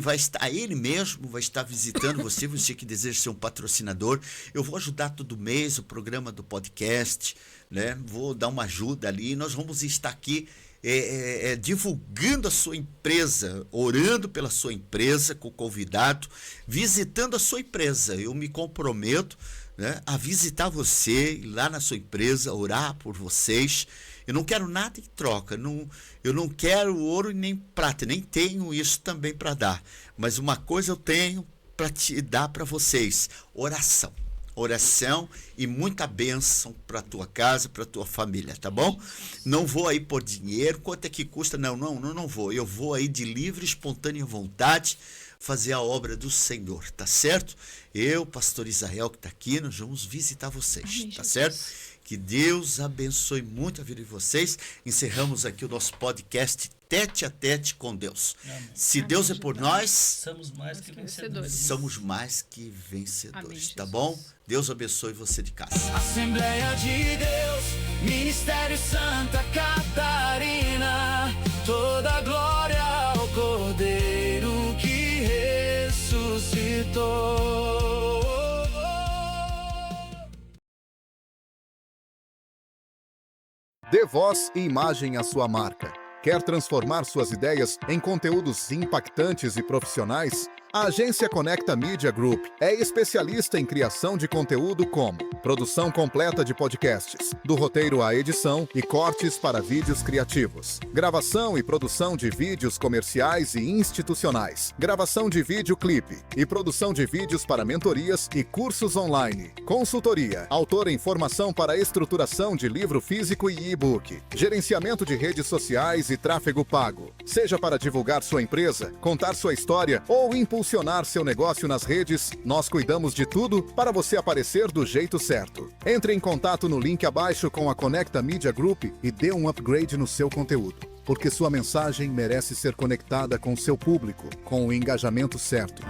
mesmo vai estar visitando você que deseja ser um patrocinador. Eu vou ajudar todo mês o programa do podcast, né? Vou dar uma ajuda ali. Nós vamos estar aqui divulgando a sua empresa, orando pela sua empresa com o convidado, visitando a sua empresa. Eu me comprometo, né, a visitar você, ir lá na sua empresa, orar por vocês. Eu não quero nada em troca, eu não quero ouro nem prata, nem tenho isso também para dar. Mas uma coisa eu tenho para te dar para vocês: oração e muita bênção para tua casa, para tua família, tá bom? Não vou aí por dinheiro, quanto é que custa? Não vou. Eu vou aí de livre, espontânea vontade fazer a obra do Senhor, tá certo? Eu, pastor Israel, que está aqui, nós vamos visitar vocês, Amém, tá Jesus. certo? Que Deus abençoe muito a vida de vocês. Encerramos aqui o nosso podcast Tete a Tete com Deus. Amém. Se Deus é por nós, Somos mais que vencedores. somos mais que vencedores, Amém, tá Jesus. bom? Deus abençoe você de casa. Assembleia de Deus, Ministério Santa Catarina, toda glória ao Cordeiro que ressuscitou. Dê voz e imagem à sua marca. Quer transformar suas ideias em conteúdos impactantes e profissionais? A agência Conecta Media Group é especialista em criação de conteúdo como produção completa de podcasts, do roteiro à edição e cortes para vídeos criativos, gravação e produção de vídeos comerciais e institucionais, gravação de videoclipe e produção de vídeos para mentorias e cursos online, consultoria, autor em formação para estruturação de livro físico e e-book, gerenciamento de redes sociais e tráfego pago, seja para divulgar sua empresa, contar sua história ou impulsionar seu negócio nas redes, nós cuidamos de tudo para você aparecer do jeito certo. Entre em contato no link abaixo com a Conecta Media Group e dê um upgrade no seu conteúdo, porque sua mensagem merece ser conectada com seu público, com o engajamento certo.